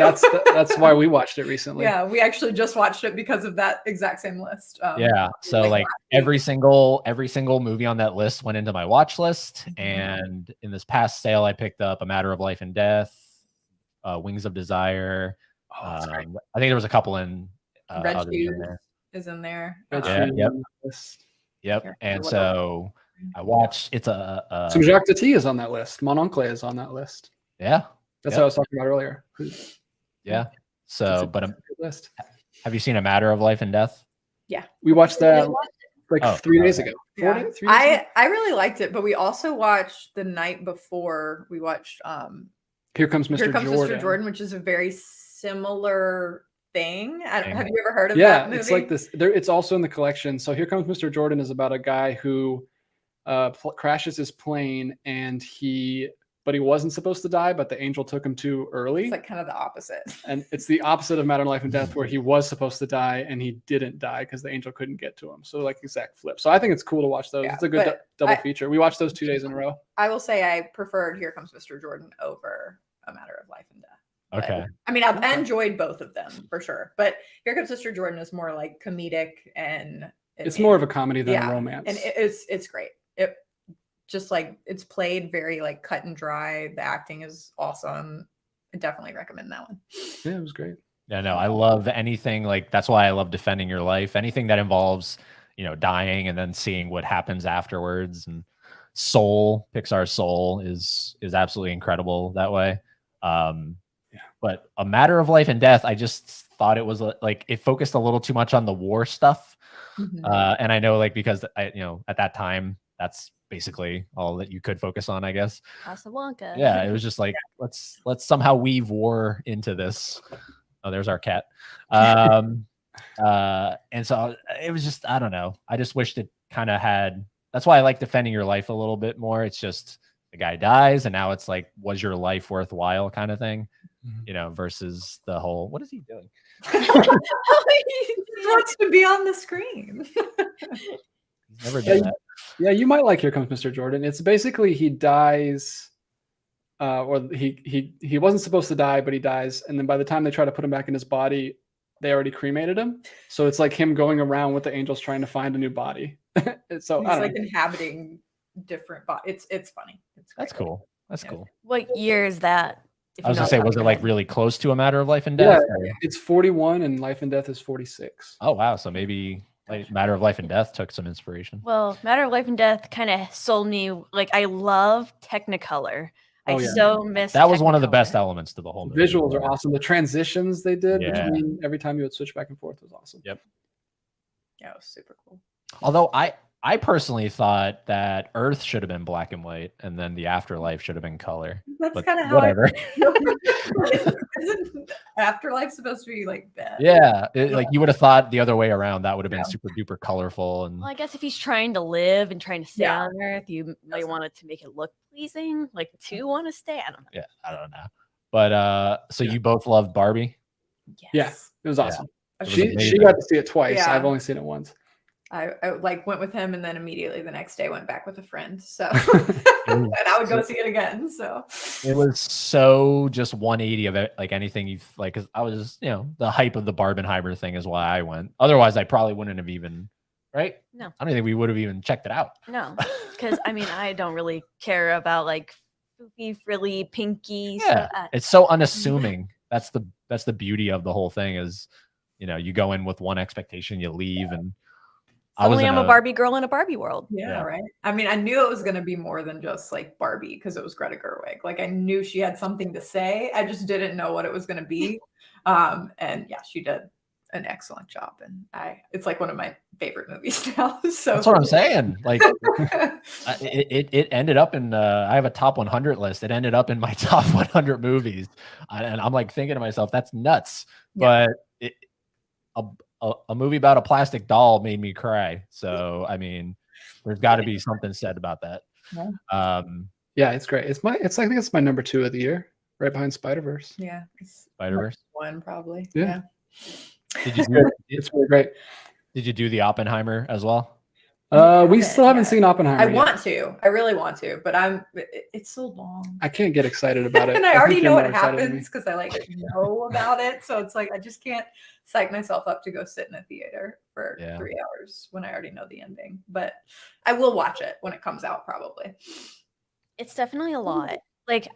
that's why we watched it recently. Yeah, we actually just watched it because of that exact same list. Yeah. So like like last week. every single movie on that list went into my watch list. Mhm. And in this past sale, I picked up A Matter of Life and Death, Wings of Desire. Oh, that's great. I think there was a couple in Red others Shoes in there. is in there. Red Yeah, Shoes yep. on the list. Yep. Here, And what so I watched. It's So Jacques Tati is on that list. Mon Oncle is on that list. yeah, That's Yep. what I was talking about earlier. yeah. It's So, a but good list. have you seen A Matter of Life and Death? We watched that. like Oh, 3 days okay. ago. 4 Yeah. days, 3 days ago? I really liked it, but we also watched the night before. We watched Here Comes Mr. Here Comes Jordan. Mr. Jordan, which is a very similar thing. Thing. Have you ever heard of Yeah, that movie? it's like this. It's also in the collection. So Here Comes Mr. Jordan is about a guy who crashes his plane, and he wasn't supposed to die, but the angel took him too early. It's like kind of the opposite. And it's the opposite of Matter of Life and Death, where he was supposed to die and he didn't die because the angel couldn't get to him. So like exact flip. So I think it's cool to watch those. Yeah, it's a good but double feature. We watched those 2 days in a row. I will say I preferred Here Comes Mr. Jordan over A Matter of Life and Death. But, Okay. I mean, I enjoyed both of them for sure, but Here Comes Mr. Jordan is more like comedic and It's more of a comedy than yeah, a romance. and it's great. It just like it's played very like cut and dry. The acting is awesome. I definitely recommend that one. Yeah, it was great. Yeah, no, I love anything like that's why I love Defending Your Life. Anything that involves, dying and then seeing what happens afterwards. And Soul, Pixar's Soul is absolutely incredible that way. But A Matter of Life and Death, I just thought it was like it focused a little too much on the war stuff. And I know like because at that time that's basically all that you could focus on, I guess. Casablanca. Yeah, it was just like let's somehow weave war into this. Oh, there's our cat. And so it was just, I don't know. I just wished it kind of had. That's why I like Defending Your Life a little bit more. It's just the guy dies, and now it's like, was your life worthwhile kind of thing, versus the whole, what is he doing? He wants to be on the screen. He's never done that. Yeah, you might like Here Comes Mr. Jordan. It's basically he dies, or he wasn't supposed to die, but he dies, and then by the time they try to put him back in his body, they already cremated him. So it's like him going around with the angels trying to find a new body. So He's I don't like know. inhabiting different bodies. It's funny. It's That's great. cool. That's Yeah. cool. What year is that? If I was you gonna know say, off the was top it of like your head? really close to A Matter of Life and Yeah, Death? or- it's 41 and Life and Death is 46. Oh wow, so maybe like Matter of Life and Death took some inspiration. Well, Matter of Life and Death kind of sold me. Like, I love Technicolor. Oh, I yeah. so miss That was one of the best Technicolor. elements to the whole movie. Visuals are awesome. The transitions they did Yeah. between every time you would switch back and forth was awesome. Yep. Yeah, it was super cool. Although I personally thought that Earth should have been black and white, and then the afterlife should have been color. That's But kind of how whatever. Isn't Afterlife supposed to be like that? Yeah, like you would have thought the other way around. That would have been super duper colorful and Well, I guess if he's trying to live and trying to stay Yeah. on Earth, you might want it to make it look pleasing, like to want to stay. I don't know. yeah, I don't know. But so Yeah. you both loved Barbie? Yeah, it was awesome. was She amazing. got to see it twice. Yeah. I've only seen it once. I like went with him and then immediately the next day went back with a friend. So Ooh. and I would go see it again. So It was so just 180 of it, like anything you've like. Cause I was, the hype of the Barbenheimer thing is why I went. Otherwise, I probably wouldn't have even. Right? No. I don't think we would have even checked it out. No, because I mean, I don't really care about like foofy, frilly, pinky. Yeah, stuff. it's so unassuming. That's the beauty of the whole thing is, you go in with one expectation, you leave, and I was Suddenly, in I'm a Barbie girl in a Barbie world. yeah, Yeah. right. I mean, I knew it was gonna be more than just like Barbie because it was Greta Gerwig. Like I knew she had something to say. I just didn't know what it was gonna be. And yeah, she did an excellent job. And it's like one of my favorite movies now. So That's what I'm saying. Like it ended up in I have a top 100 list. It ended up in my top 100 movies, and I'm like thinking to myself, that's nuts. Yeah. But a movie about a plastic doll made me cry. So I mean, there's got to be something said about that. Yeah. Yeah, it's great. I think it's my number 2 of the year, right behind Spider-Verse. Yeah. It's Spider-Verse. one probably. Yeah. Did you It's good. do, It's really great. did you do the Oppenheimer as well? We still haven't yet. seen Oppenheimer. I yet. want to. I really want to, but it's so long. I can't get excited about it. And I think already you're know more what excited than me. happens because I like know about it. So it's like I just can't psych myself up to go sit in a theater for Yeah. 3 hours when I already know the ending. But I will watch it when it comes out, probably. It's definitely a lot. Like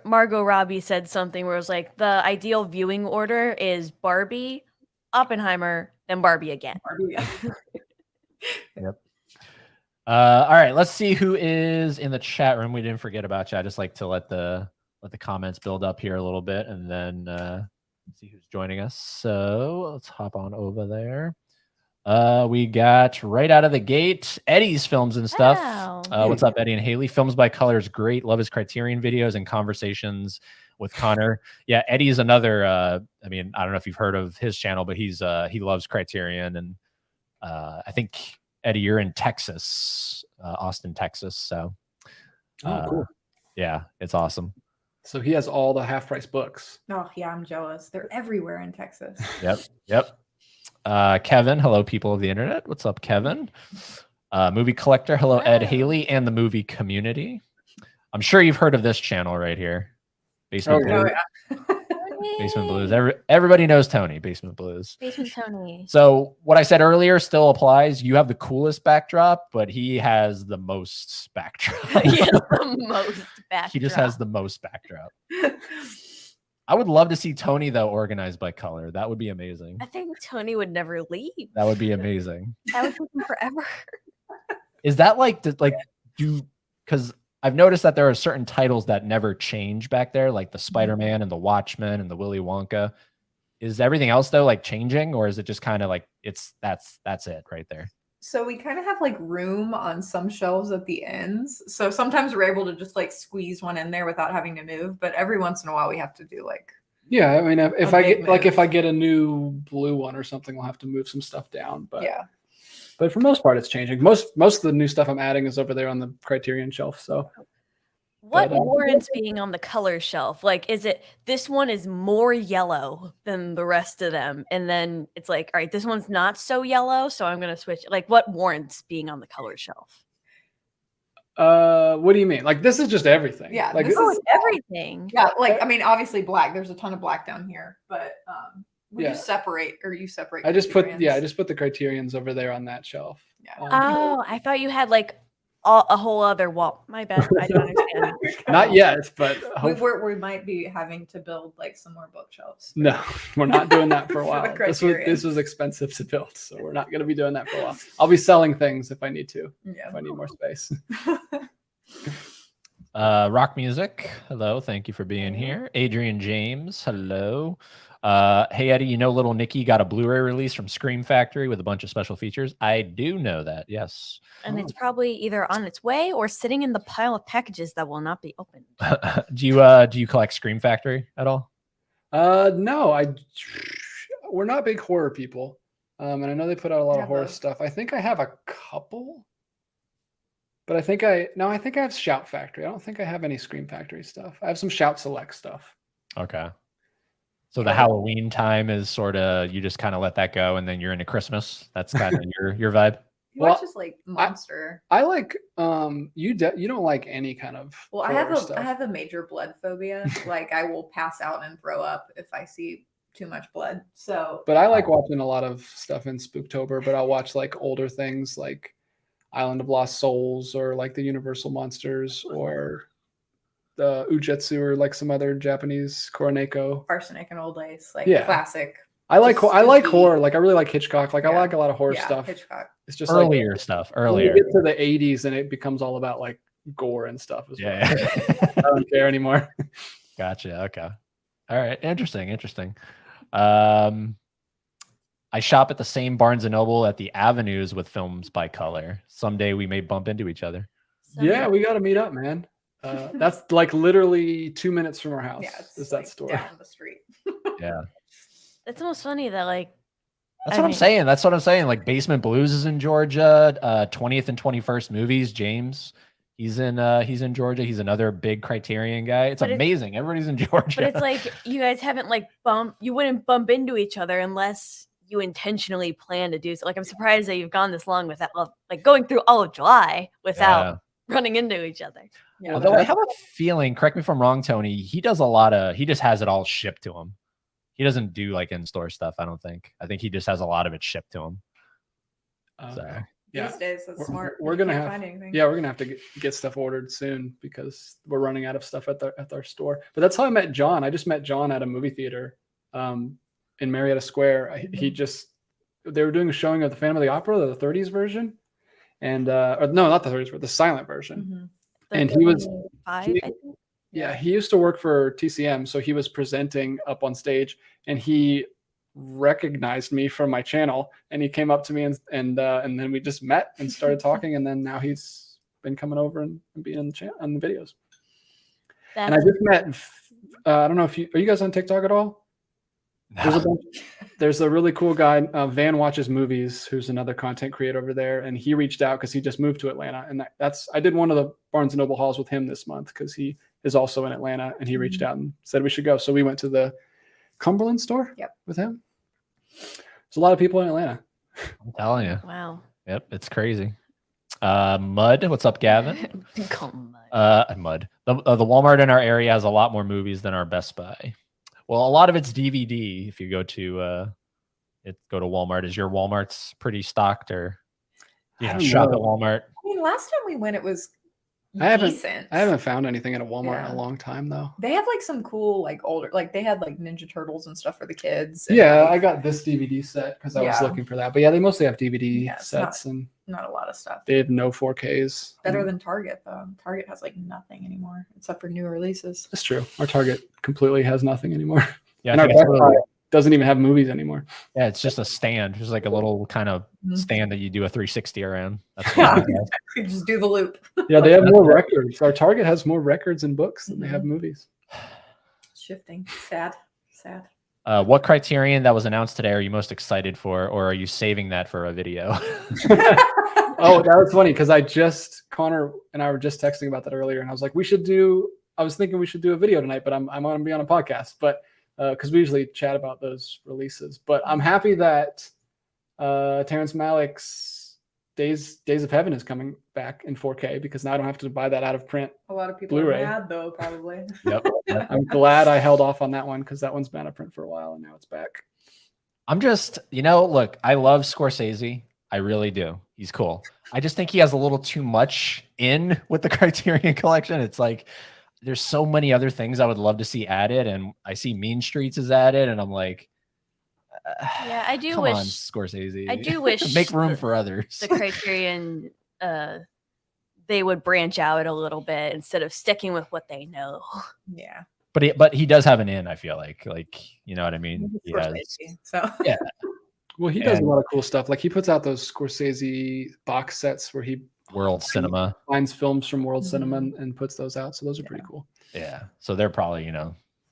Margot Robbie said something where it was like the ideal viewing order is Barbie, Oppenheimer, then Barbie again. All right, let's see who is in the chat room. We didn't forget about you. I just like to let the comments build up here a little bit, and then see who's joining us. So let's hop on over there. We got right out of the gate Eddie's films and stuff. Wow. What's up, Eddie and Haley? Films by Color is great. Love his Criterion videos and conversations with Connor. Yeah, Eddie's another. I mean, I don't know if you've heard of his channel, but he loves Criterion, and I think Eddie, you're in Texas, Austin, Texas. So, Cool. yeah, it's awesome. So he has all the Half Price books. Oh yeah, I'm jealous. They're everywhere in Texas. Yep. Kevin, hello, people of the internet. What's up, Kevin? Movie collector, hello, Ed, Haley, and the movie community. I'm sure you've heard of this channel right here, Basement Oh, Blues. yeah. Basement Blues. Everybody knows Tony, Basement Blues. Basement Tony. So what I said earlier still applies. You have the coolest backdrop, but he has the most backdrop. He has the most backdrop. He just has the most backdrop. I would love to see Tony though organized by color. That would be amazing. I think Tony would never leave. That would be amazing. That would take him forever. Is that because I've noticed that there are certain titles that never change back there, like the Spider-Man and the Watchmen and the Willy Wonka. Is everything else though like changing, or is it just kind of like that's it right there? So we kind of have like room on some shelves at the ends. So sometimes we're able to just like squeeze one in there without having to move. But every once in a while we have to do like, Yeah, I mean, if A I big get like if move. I get a new blue one or something, we'll have to move some stuff down. But yeah. but for most part, it's changing. Most of the new stuff I'm adding is over there on the Criterion shelf. So What But, warrants being on the color shelf? Like, is it this one is more yellow than the rest of them? And then it's like, all right, this one's not so yellow, so I'm going to switch. Like, what warrants being on the color shelf? what do you mean? Like this is just everything. Yeah, Like this Oh, is- it's everything. Yeah. Like, I mean, obviously black, there's a ton of black down here, but we Yeah. just separate or you separate. I just put criterions. the Criterions over there on that shelf. Yeah. Oh, I thought you had like a whole other wall. My bad. I don't understand. Not yet, but We might be having to build like some more bookshelves. no, we're not doing that for a For while. the This Criterions. was expensive to build, so we're not going to be doing that for a while. I'll be selling things if I need to, Yeah. if I need more space. Rock Music, hello, thank you for being here. Adrian James, hello. Hey Eddie, you know Little Nicky got a Blu-ray release from Scream Factory with a bunch of special features? I do know that, yes. And it's probably either on its way or sitting in the pile of packages that will not be opened. Do you collect Scream Factory at all? No, we're not big horror people. And I know they put out a lot Yeah, of horror both. stuff. I think I have a couple, but I think I have Shout Factory. I don't think I have any Scream Factory stuff. I have some Shout Select stuff. Okay. So the Halloween time is sort of, you just kind of let that go and then you're into Christmas. That's kind of your vibe. He Well, watches like Monster. I like you don't like any kind of Well, I horror have stuff. I have a major blood phobia. Like I will pass out and throw up if I see too much blood. So But I like watching a lot of stuff in Spooktober, but I'll watch like older things like Island of Lost Souls or like the Universal Monsters or the Ujetsu or like some other Japanese Koroneko. Arsenic and Old Lace, like Yeah. classic. I like Just horror. spooky. Like I really like Hitchcock. Like I Yeah. like a lot of horror Yeah, stuff. Hitchcock. It's just Earlier stuff, When earlier. you get to the 80s and it becomes all about like gore and stuff as well. Yeah. I don't care anymore. Gotcha. Okay. All right. Interesting. I shop at the same Barnes and Noble at the Avenues with Films by Color. Someday we may bump into each other. Yeah, we got to meet up, man. That's like literally 2 minutes from our house. Yeah, it's is that like store? down the street. Yeah. It's almost funny that like That's I what I'm mean- saying. That's what I'm saying. Like Basement Blues is in Georgia. 20th and 21st Movies. James, he's in Georgia. He's another big Criterion guy. It's But amazing. Everybody's in Georgia. But it's like you guys haven't like you wouldn't bump into each other unless you intentionally plan to do so. Like I'm surprised that you've gone this long without like going through all of July without Yeah. running into each other. Yeah, Although I have a feeling, correct me if I'm wrong, Tony, he does he just has it all shipped to him. He doesn't do like in-store stuff, I don't think. I think he just has a lot of it shipped to him. So Yeah. these days that's smart. We're You gonna can't have find anything. Yeah, we're gonna have to get stuff ordered soon because we're running out of stuff at our store. But that's how I met John. I just met John at a movie theater in Marietta Square. They were doing a showing of the Phantom of the Opera, the 30s version, and or no, not the 30s, but the silent version. Mhm. And he was- 5, I think. Yeah, he used to work for TCM, so he was presenting up on stage, and he recognized me from my channel, and he came up to me and then we just met and started talking, and then now he's been coming over and being in the channel on the videos. And I That's just met. I don't know if are you guys on TikTok at all? There's a really cool guy, Van Watches Movies, who's another content creator over there, and he reached out because he just moved to Atlanta, and I did one of the Barnes and Noble hauls with him this month because he is also in Atlanta, and he reached out and said we should go. So we went to the Cumberland store with him. There's a lot of people in Atlanta. I'm telling you. wow. Yep, it's crazy. Mud, what's up, Gavin? Come on. Mud. The Walmart in our area has a lot more movies than our Best Buy. Well, a lot of it's DVD. If you go to Walmart, is your Walmart's pretty stocked, or shop at Walmart? I mean, last time we went, it was I decent. haven't found anything at a Walmart in Yeah. a long time though. They have like some cool, like older, like they had like Ninja Turtles and stuff for the kids. And, Yeah, like, I got this DVD set because I was Yeah. looking for that. But yeah, they mostly have DVD Yeah, it's sets, and not a lot of stuff. they have no 4Ks. Better than Target though. Target has like nothing anymore except for new releases. That's true. Our Target completely has nothing anymore. Yeah, And I our think it's Best Buy doesn't even have movies anymore. yeah, it's just a stand. Just like a little kind of Mhm. stand that you do a 360 around. That's Yeah. what it is. You just do the loop. Yeah, they have more records. Our Target has more records and books than they have movies. Shifting. Sad. What Criterion that was announced today are you most excited for, or are you saving that for a video? Oh, that was funny because Connor and I were just texting about that earlier, and I was like, I was thinking we should do a video tonight, but I'm going to be on a podcast, but because we usually chat about those releases. But I'm happy that Terrence Malick's Days of Heaven is coming back in 4K because now I don't have to buy that out of print. A lot of people Blu-ray. are mad though, probably. Yep. I'm glad I held off on that one because that one's been out of print for a while and now it's back. I'm just, look, I love Scorsese. I really do. He's cool. I just think he has a little too much in with the Criterion Collection. It's like there's so many other things I would love to see added, and I see Mean Streets is added, and I'm like, Yeah, I do come wish on, Scorsese. I do wish make room for others. the Criterion they would branch out a little bit instead of sticking with what they know. Yeah. But he does have an in. I feel like you know what I mean. He has, Scorsese, so yeah. Well, he does a And- lot of cool stuff. Like he puts out those Scorsese box sets where he World Cinema. finds films from World Mhm. Cinema and puts those out. So those are pretty cool. Yeah. So they're probably,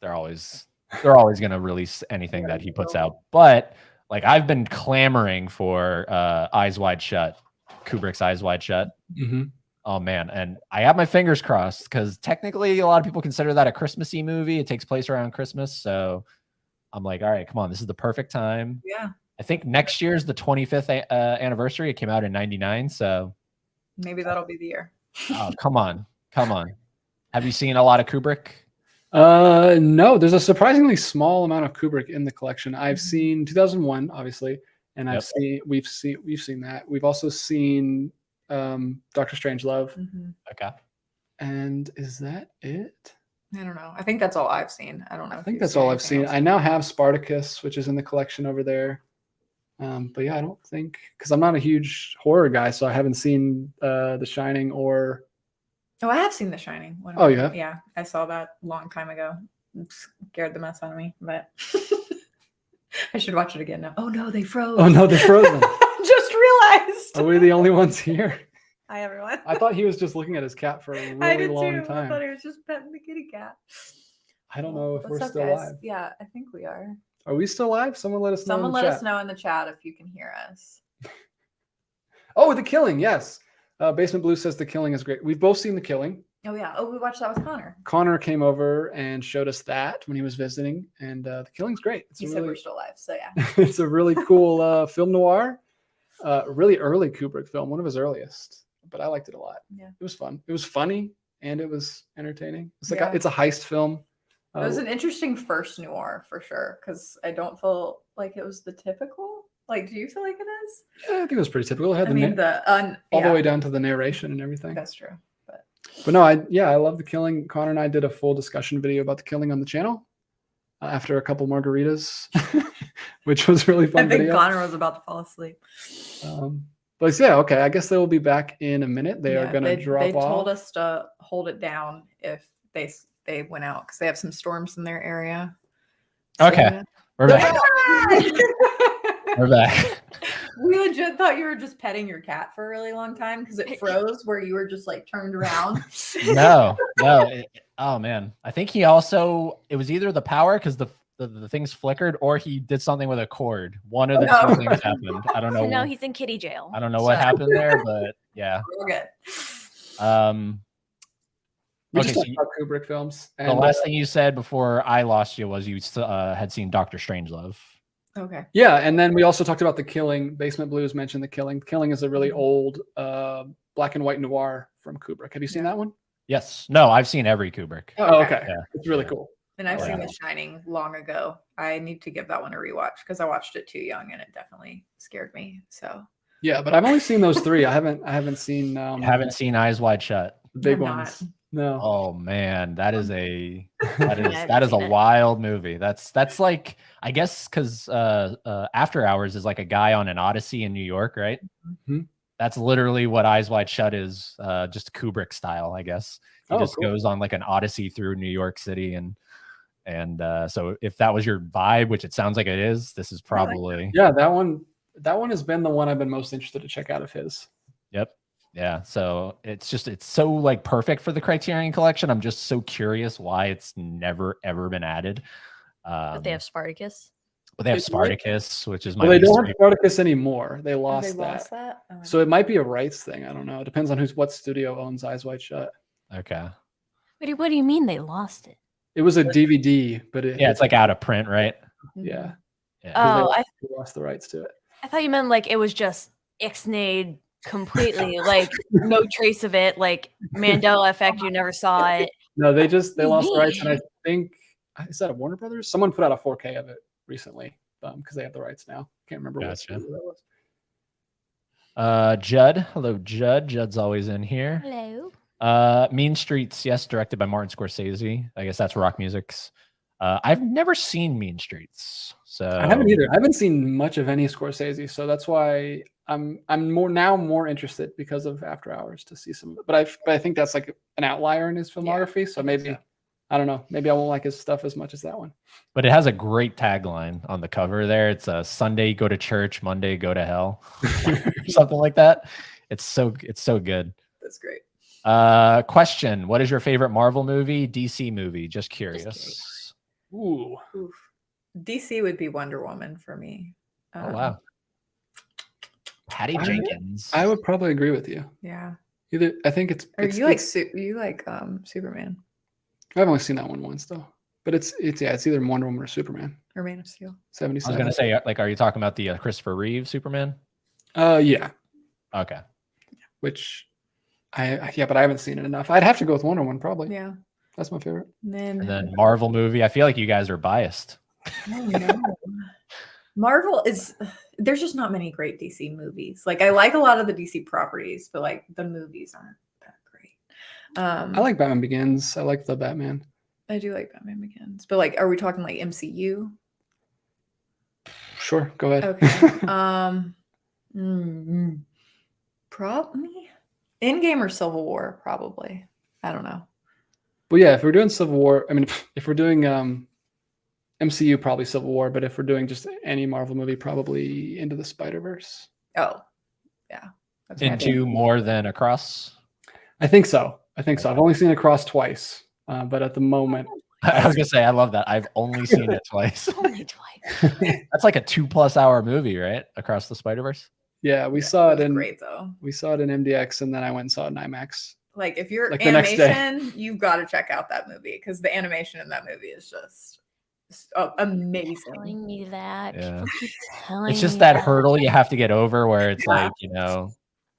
they're always going to release anything that he puts out. But like I've been clamoring for Eyes Wide Shut, Kubrick's Eyes Wide Shut. Mm-hmm. Oh man, and I have my fingers crossed because technically a lot of people consider that a Christmassy movie. It takes place around Christmas, so I'm like, all right, come on, this is the perfect time. yeah. I think next year's the 25th anniversary. It came out in '99, so Maybe that'll be the year. oh, come on. Have you seen a lot of Kubrick? No, there's a surprisingly small amount of Kubrick in the collection. I've Mhm. seen 2001, obviously, and Yep. we've seen that. We've also seen Doctor Strangelove. Mhm. Okay. And is that it? I don't know. I think that's all I've seen. I don't know. I if think you've that's all I've anything seen. else. I now have Spartacus, which is in the collection over there. But yeah, I don't think because I'm not a huge horror guy, so I haven't seen The Shining or Oh, I have seen The Shining. Oh, you have? Yeah, I saw that a long time ago. It scared the mess out of me, but I should watch it again now. Oh no, they froze. oh no, they're frozen. Just realized. Are we the only ones here? Hi everyone. I thought he was just looking at his cat for a I really did long too. I time. thought he was just petting the kitty cat. I don't know if What's we're up, still guys? live. Yeah, I think we are. Are we still live? Someone let us know. Someone in the let chat. us know in the chat if you can hear us. Oh, The Killing. Yes. Basement Blue says The Killing is great. We've both seen The Killing. Oh yeah. Oh, we watched that with Connor. Connor came over and showed us that when he was visiting, and The Killing's great. It's He a said we're really, still live, so yeah. it's a really cool film noir. Really early Kubrick film, one of his earliest, but I liked it a lot. Yeah. It was fun. It was funny and it was entertaining. It's like Yeah. it's a heist film. It was an interesting first noir for sure, because I don't feel like it was the typical. Like, do you feel like it is? Yeah, I think it was pretty typical. It had I mean, all the way down to the narration and everything. That's true. But no, I love The Killing. Connor and I did a full discussion video about The Killing on the channel after a couple margaritas, which was really fun. I think video. Connor was about to fall asleep. But yeah, okay. I guess they will be back in a minute. They are Yeah, going to drop They off. told us to hold it down if they went out because they have some storms in their area. Okay. yeah. We're back. We're back. We legit thought you were just petting your cat for a really long time because it froze where you were just like turned around. No. Oh man, I think he also, it was either the power because the things flickered, or he did something with a cord. One of the No. two things happened. I don't know. No, he's in kitty jail. I don't know what So- happened there, but yeah. We're good. We Okay, just so talked about Kubrick films. the And, last thing you said before I lost you was you had seen Doctor Strangelove. Okay. yeah, and then we also talked about The Killing. Basement Blues mentioned The Killing. The Killing is a really Mm-hmm. old black and white noir from Kubrick. Have you seen that one? Yes. No, I've seen every Kubrick. Oh, okay. Yeah. It's really Yeah. cool. And I've Oh, seen yeah. The Shining long ago. I need to give that one a rewatch because I watched it too young and it definitely scared me. So Yeah, but I've only seen those three. I haven't seen You haven't seen Eyes Wide Shut. the big I've not. ones. No. Oh man, that is a Yeah, that is a I've seen it. wild movie. That's like, I guess because After Hours is like a guy on an odyssey in New York, right? Mhm. That's literally what Eyes Wide Shut is, just Kubrick style, I guess. He Oh, just cool. goes on like an odyssey through New York City, and so if that was your vibe, which it sounds like it is, this is I like that. probably Yeah, that one has been the one I've been most interested to check out of his. Yep. Yeah. So it's so like perfect for the Criterion Collection. I'm just so curious why it's never ever been added. But they have Spartacus. But they have They might- Spartacus, which is my Well, they least don't have favorite. Spartacus anymore. They Have lost they that. lost that? Oh, So it might be a rights thing. I don't know. It depends on what studio owns Eyes Wide Shut. Okay. What do you mean they lost it? It was a DVD, but Yeah, it's like out of print, right? yeah, Yeah. Oh, they lost the rights to it. I thought you meant like it was just ixnayed completely, like no trace of it, like Mandela effect. You never saw it. No, they you lost the rights, and I mean? think is that a Warner Brothers? Someone put out a 4K of it recently because they have the rights now. Can't remember what Gotcha. studio that was. Judd. Hello, Judd. Judd's always in here. Hello. Mean Streets, yes, directed by Martin Scorsese. I guess that's Rock Music's. I've never seen Mean Streets, so I haven't either. I haven't seen much of any Scorsese, so that's why I'm more interested because of After Hours to see some. But I think that's like an outlier in his filmography. So maybe I don't know. Maybe I won't like his stuff as much as that one. But it has a great tagline on the cover there. It's a Sunday go to church, Monday go to hell, something like that. It's so good. That's great. Question: what is your favorite Marvel movie, DC movie? Just curious. Ooh, Oof. DC would be Wonder Woman for me. Oh wow, Patty I- Jenkins. I would probably agree with you. Yeah. I think it's. Or it's you like it's- Superman I've only seen that one once though. But it's either Wonder Woman or Superman. or Man of Steel? I was 77. gonna say, like, are you talking about the Christopher Reeve Superman? Yeah. Okay. Which but I haven't seen it enough. I'd have to go with Wonder Woman probably. Yeah. That's my favorite. And And then Marvel movie. I feel like you guys are biased. oh, no. Marvel is there's just not many great DC movies. Like I like a lot of the DC properties, but like the movies aren't that great. I like Batman Begins. I like the Batman. I do like Batman Begins, but like, are we talking like MCU? Sure, go ahead. Okay. Probably Endgame or Civil War. Probably. I don't know. Well, yeah, if we're doing Civil War, I mean, if we're doing MCU, probably Civil War. But if we're doing just any Marvel movie, probably Into the Spider-Verse. Oh, yeah. That's my Into more than Across. I think so. I've only seen Across twice, but at the moment, I was gonna say I love that. I've only seen it twice. Only twice. That's like a 2+ hour movie, right? Across the Spider-Verse. yeah, we saw it That's in great though. MDX, and then I went and saw it in IMAX. Like if you're Like the next day. animation, you've got to check out that movie because the animation in that movie is just amazing. Telling me that. Yeah. People keep telling It's just me that hurdle you have to get over where it's Yeah. like,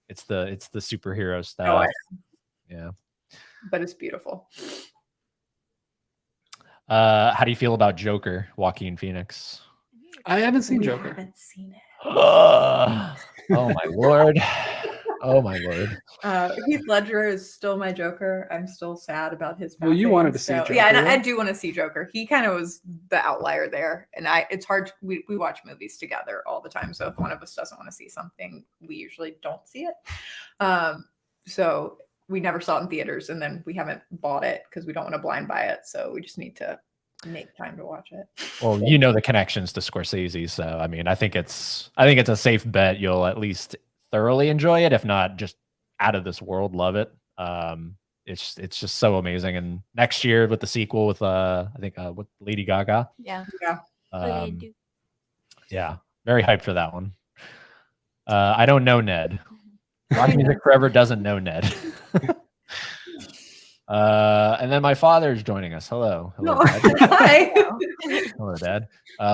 it's the superhero Oh, stuff. I- Yeah. but it's beautiful. How do you feel about Joker, Joaquin Phoenix? I haven't seen We Joker. haven't seen it. Oh my lord. Oh my lord. Heath Ledger is still my Joker. I'm still sad about his. Well, you passing, wanted to see Yeah, and Joker, I right? do want to see Joker. He kind of was the outlier there, and it's hard. We watch movies together all the time, so if one of us doesn't want to see something, we usually don't see it. So we never saw it in theaters, and then we haven't bought it because we don't want to blind buy it. So we just need to make time to watch it. Well, you know the connections to Scorsese, so I mean, I think it's a safe bet you'll at least thoroughly enjoy it, if not just out of this world love it. It's just so amazing. And next year with the sequel with I think with Lady Gaga. Yeah. Yeah. Yeah, very hyped for that one. I don't know Ned. Rock Music Forever doesn't know Ned. And then my father's joining us. Hello, No. Dad. Hi. Hello, Dad.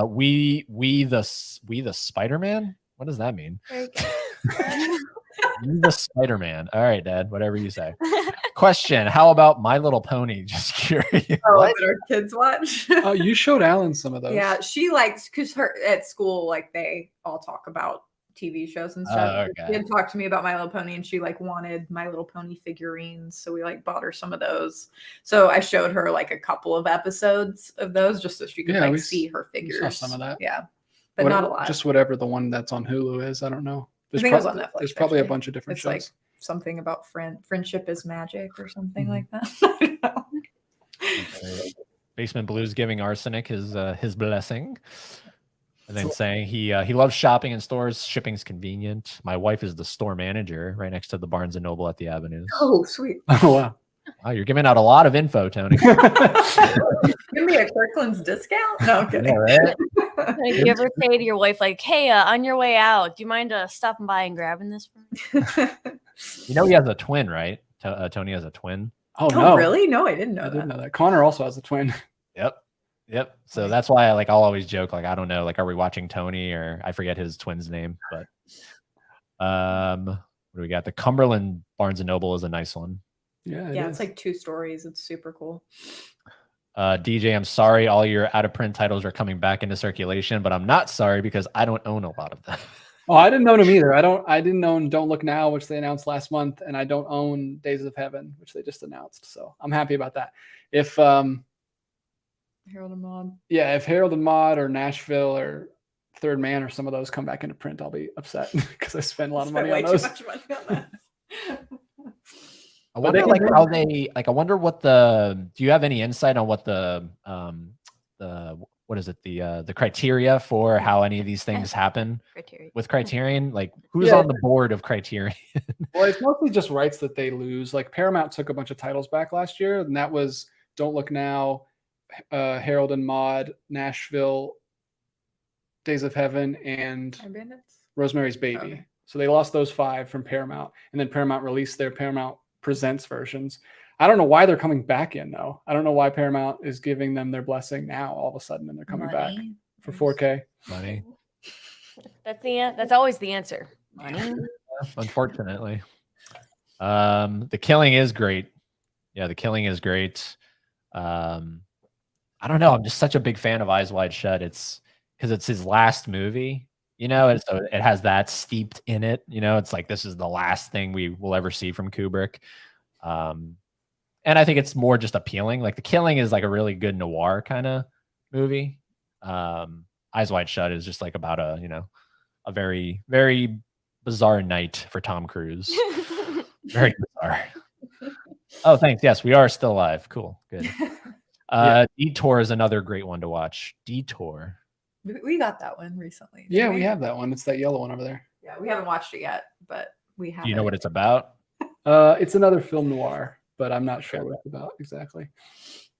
We the Spider-Man. What does that mean? Very good. We the Spider-Man. All right, Dad. Whatever you say. Question: how about My Little Pony? Just curious. Oh, that our kids watch. Oh, you showed Alan some of those. Yeah, she likes because her at school, like they all talk about TV shows and stuff. Oh, okay. She had talked to me about My Little Pony, and she like wanted My Little Pony figurines, so we like bought her some of those. So I showed her like a couple of episodes of those just so she could Yeah, like see her we figures. saw some of that. Yeah, but not a lot. Just whatever the one that's on Hulu is. I don't know. I think it was on Netflix. There's probably actually. a bunch of different It's shows. like something about friendship is magic or something Mhm. like that. I don't know. Basement Blues giving Arsenic his blessing, and then saying he loves shopping in stores. Shipping's convenient. My wife is the store manager right next to the Barnes and Noble at the Avenues. Oh, sweet. Oh wow. Wow, you're giving out a lot of info, Tony. Give me a Kirkland's discount. No, I'm kidding. Yeah, right? Like, you ever say to your wife, like, "Hey, on your way out, do you mind stopping by and grabbing this for me?" You know he has a twin, right? Tony has a twin. Oh Oh, no. really? No, I didn't know I that. didn't know that. Connor also has a twin. Yep. So that's why I'll always joke, like, I don't know, like, are we watching Tony, or I forget his twin's name, but what do we got? The Cumberland Barnes and Noble is a nice one. Yeah. Yeah, it's like 2 stories. It's super cool. DJ, I'm sorry all your out of print titles are coming back into circulation, but I'm not sorry because I don't own a lot of them. Oh, I didn't own them either. I didn't own Don't Look Now, which they announced last month, and I don't own Days of Heaven, which they just announced. So I'm happy about that. If Harold and Maude. if Harold and Maude or Nashville or Third Man or some of those come back into print, I'll be upset because I spent a lot of money on those. Too much money on that. I But they wonder can like do- how they like. I wonder what the. Do you have any insight on what the what is it the criteria for how any of these things happen Criteria. with Criterion? Like who's Yeah. on the board of Criterion? Well, it's mostly just rights that they lose. Like Paramount took a bunch of titles back last year, and that was Don't Look Now, Harold and Maude, Nashville, Days of Heaven, and Time Bandits? Rosemary's Baby. Okay. So they lost those 5 from Paramount, and then Paramount released their Paramount Presents versions. I don't know why they're coming back in though. I don't know why Paramount is giving them their blessing now all of a sudden, and they're coming back Money. for 4K. Money, That's always the answer. Money. unfortunately. The Killing is great. Yeah, The Killing is great. I don't know. I'm just such a big fan of Eyes Wide Shut. It's because it's his last movie, and so it has that steeped in it. It's like this is the last thing we will ever see from Kubrick. And I think it's more just appealing. Like The Killing is like a really good noir kind of movie. Eyes Wide Shut is just like about a very, very bizarre night for Tom Cruise. Very bizarre. Oh, thanks. Yes, we are still live. Cool. Good. Detour is another great one to watch. Detour. We got that one recently. Yeah, didn't we have that one. It's that yellow one over there. Yeah, we haven't watched it yet, but we have. Do you know what it's about? It's another film noir, but I'm not sure what it's about exactly.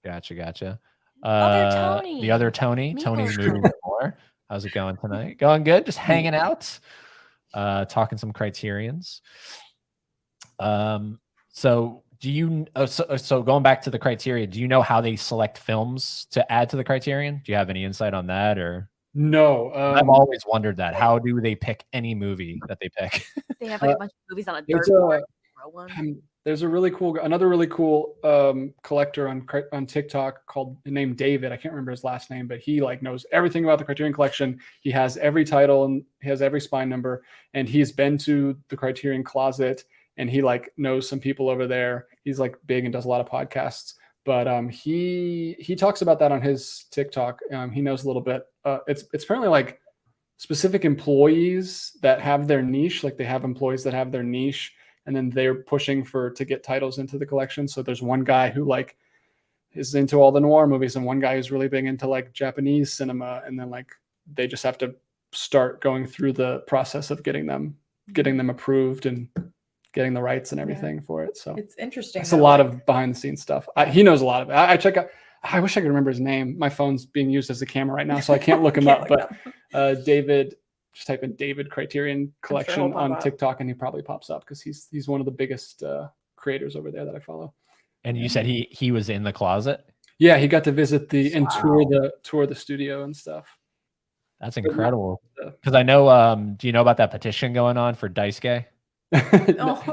Gotcha. Other Tony. The other Tony. Meatloaf. Tony's moving more. How's it going tonight? Going good. Just hanging out. Talking some Criterions. So do you? So going back to the criteria, do you know how they select films to add to the Criterion? Do you have any insight on that, or? No, I've always wondered that. How do they pick any movie that they pick? They have like a bunch of movies on a there's dartboard. a Throw one. there's another really cool collector on TikTok named David. I can't remember his last name, but he like knows everything about the Criterion Collection. He has every title and he has every spine number, and he's been to the Criterion Closet, and he like knows some people over there. He's like big and does a lot of podcasts. But he talks about that on his TikTok. He knows a little bit. It's apparently like specific employees that have their niche. Like they have employees that have their niche, and then they're pushing to get titles into the collection. So there's one guy who like is into all the noir movies, and one guy who's really big into like Japanese cinema, and then like they just have to start going through the process of getting them approved and getting the rights and everything for it. So It's interesting. it's a though, lot like- of behind the scenes stuff. He knows a lot of it. I check out. I wish I could remember his name. My phone's being used as a camera right now, so I can't look him Can't up. look But David, just type in David Criterion Collection he'll pop on up. TikTok, and he probably pops up because he's one of the biggest creators over there that I follow. And you said he was in the closet. Yeah, he got to visit and Wow. tour the studio and stuff. That's incredible. Yeah. Because I know. Do you know about that petition going on for Daisuke?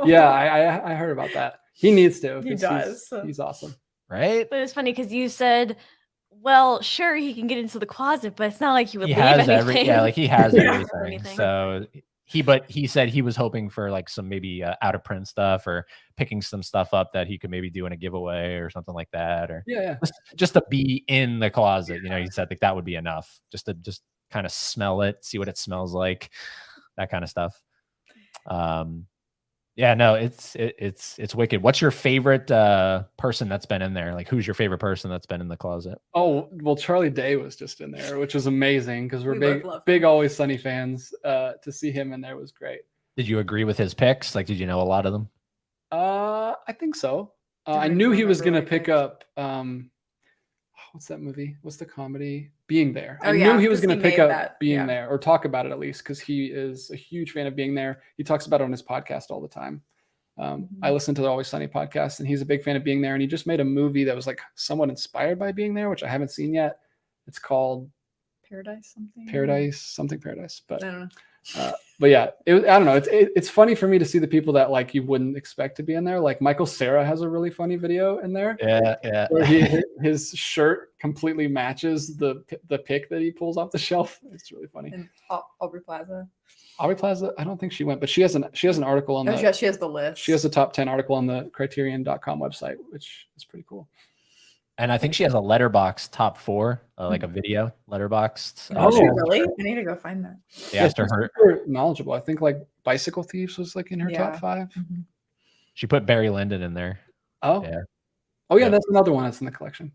Yeah, I heard about that. He needs to. He 'cause does. He's awesome. Right? But it's funny because you said, well, sure, he can get into the closet, but it's not like he would He leave has anything. like he has Yeah. everything. Anything. So he said he was hoping for like some maybe out of print stuff or picking some stuff up that he could maybe do in a giveaway or something like that, or Yeah. just to be in the closet. You know, he said like that would be enough just to kind of smell it, see what it smells like, that kind of stuff. Yeah, no, it's wicked. What's your favorite person that's been in there? Like, who's your favorite person that's been in the closet? Oh, well, Charlie Day was just in there, which was amazing because we're We big, both love big him. Always Sunny fans. To see him in there was great. Did you agree with his picks? Like, did you know a lot of them? I think so. Don't I even knew he was remember gonna what I pick picked. up what's that movie? What's the comedy? Being There. Oh, I yeah, knew he was 'cause gonna he pick made up that, Being yeah. There, or talk about it at least, because he is a huge fan of Being There. He talks about it on his podcast all the time. I listen to the Always Sunny podcast, and he's a big fan of Being There. And he just made a movie that was like somewhat inspired by Being There, which I haven't seen yet. It's called Paradise something. Paradise, I don't know. but yeah, I don't know. It's funny for me to see the people that like you wouldn't expect to be in there. Like Michael Cera has a really funny video in there Yeah. where his shirt completely matches the pick that he pulls off the shelf. It's really funny. And Aubrey Plaza. Aubrey Plaza, I don't think she went, but she has an article on Oh, the she has the list. she has a top 10 article on the criterion.com website, which is pretty cool. And I think she has a letterbox top 4, like a video letterbox. Oh, Oh. really? I need to go find that. They asked her, she's super knowledgeable. I think like Bicycle Thieves was like in her top Yeah. 5. she put Barry Lyndon in there. Oh, Yeah. Oh yeah, Yeah. that's another one that's in the collection.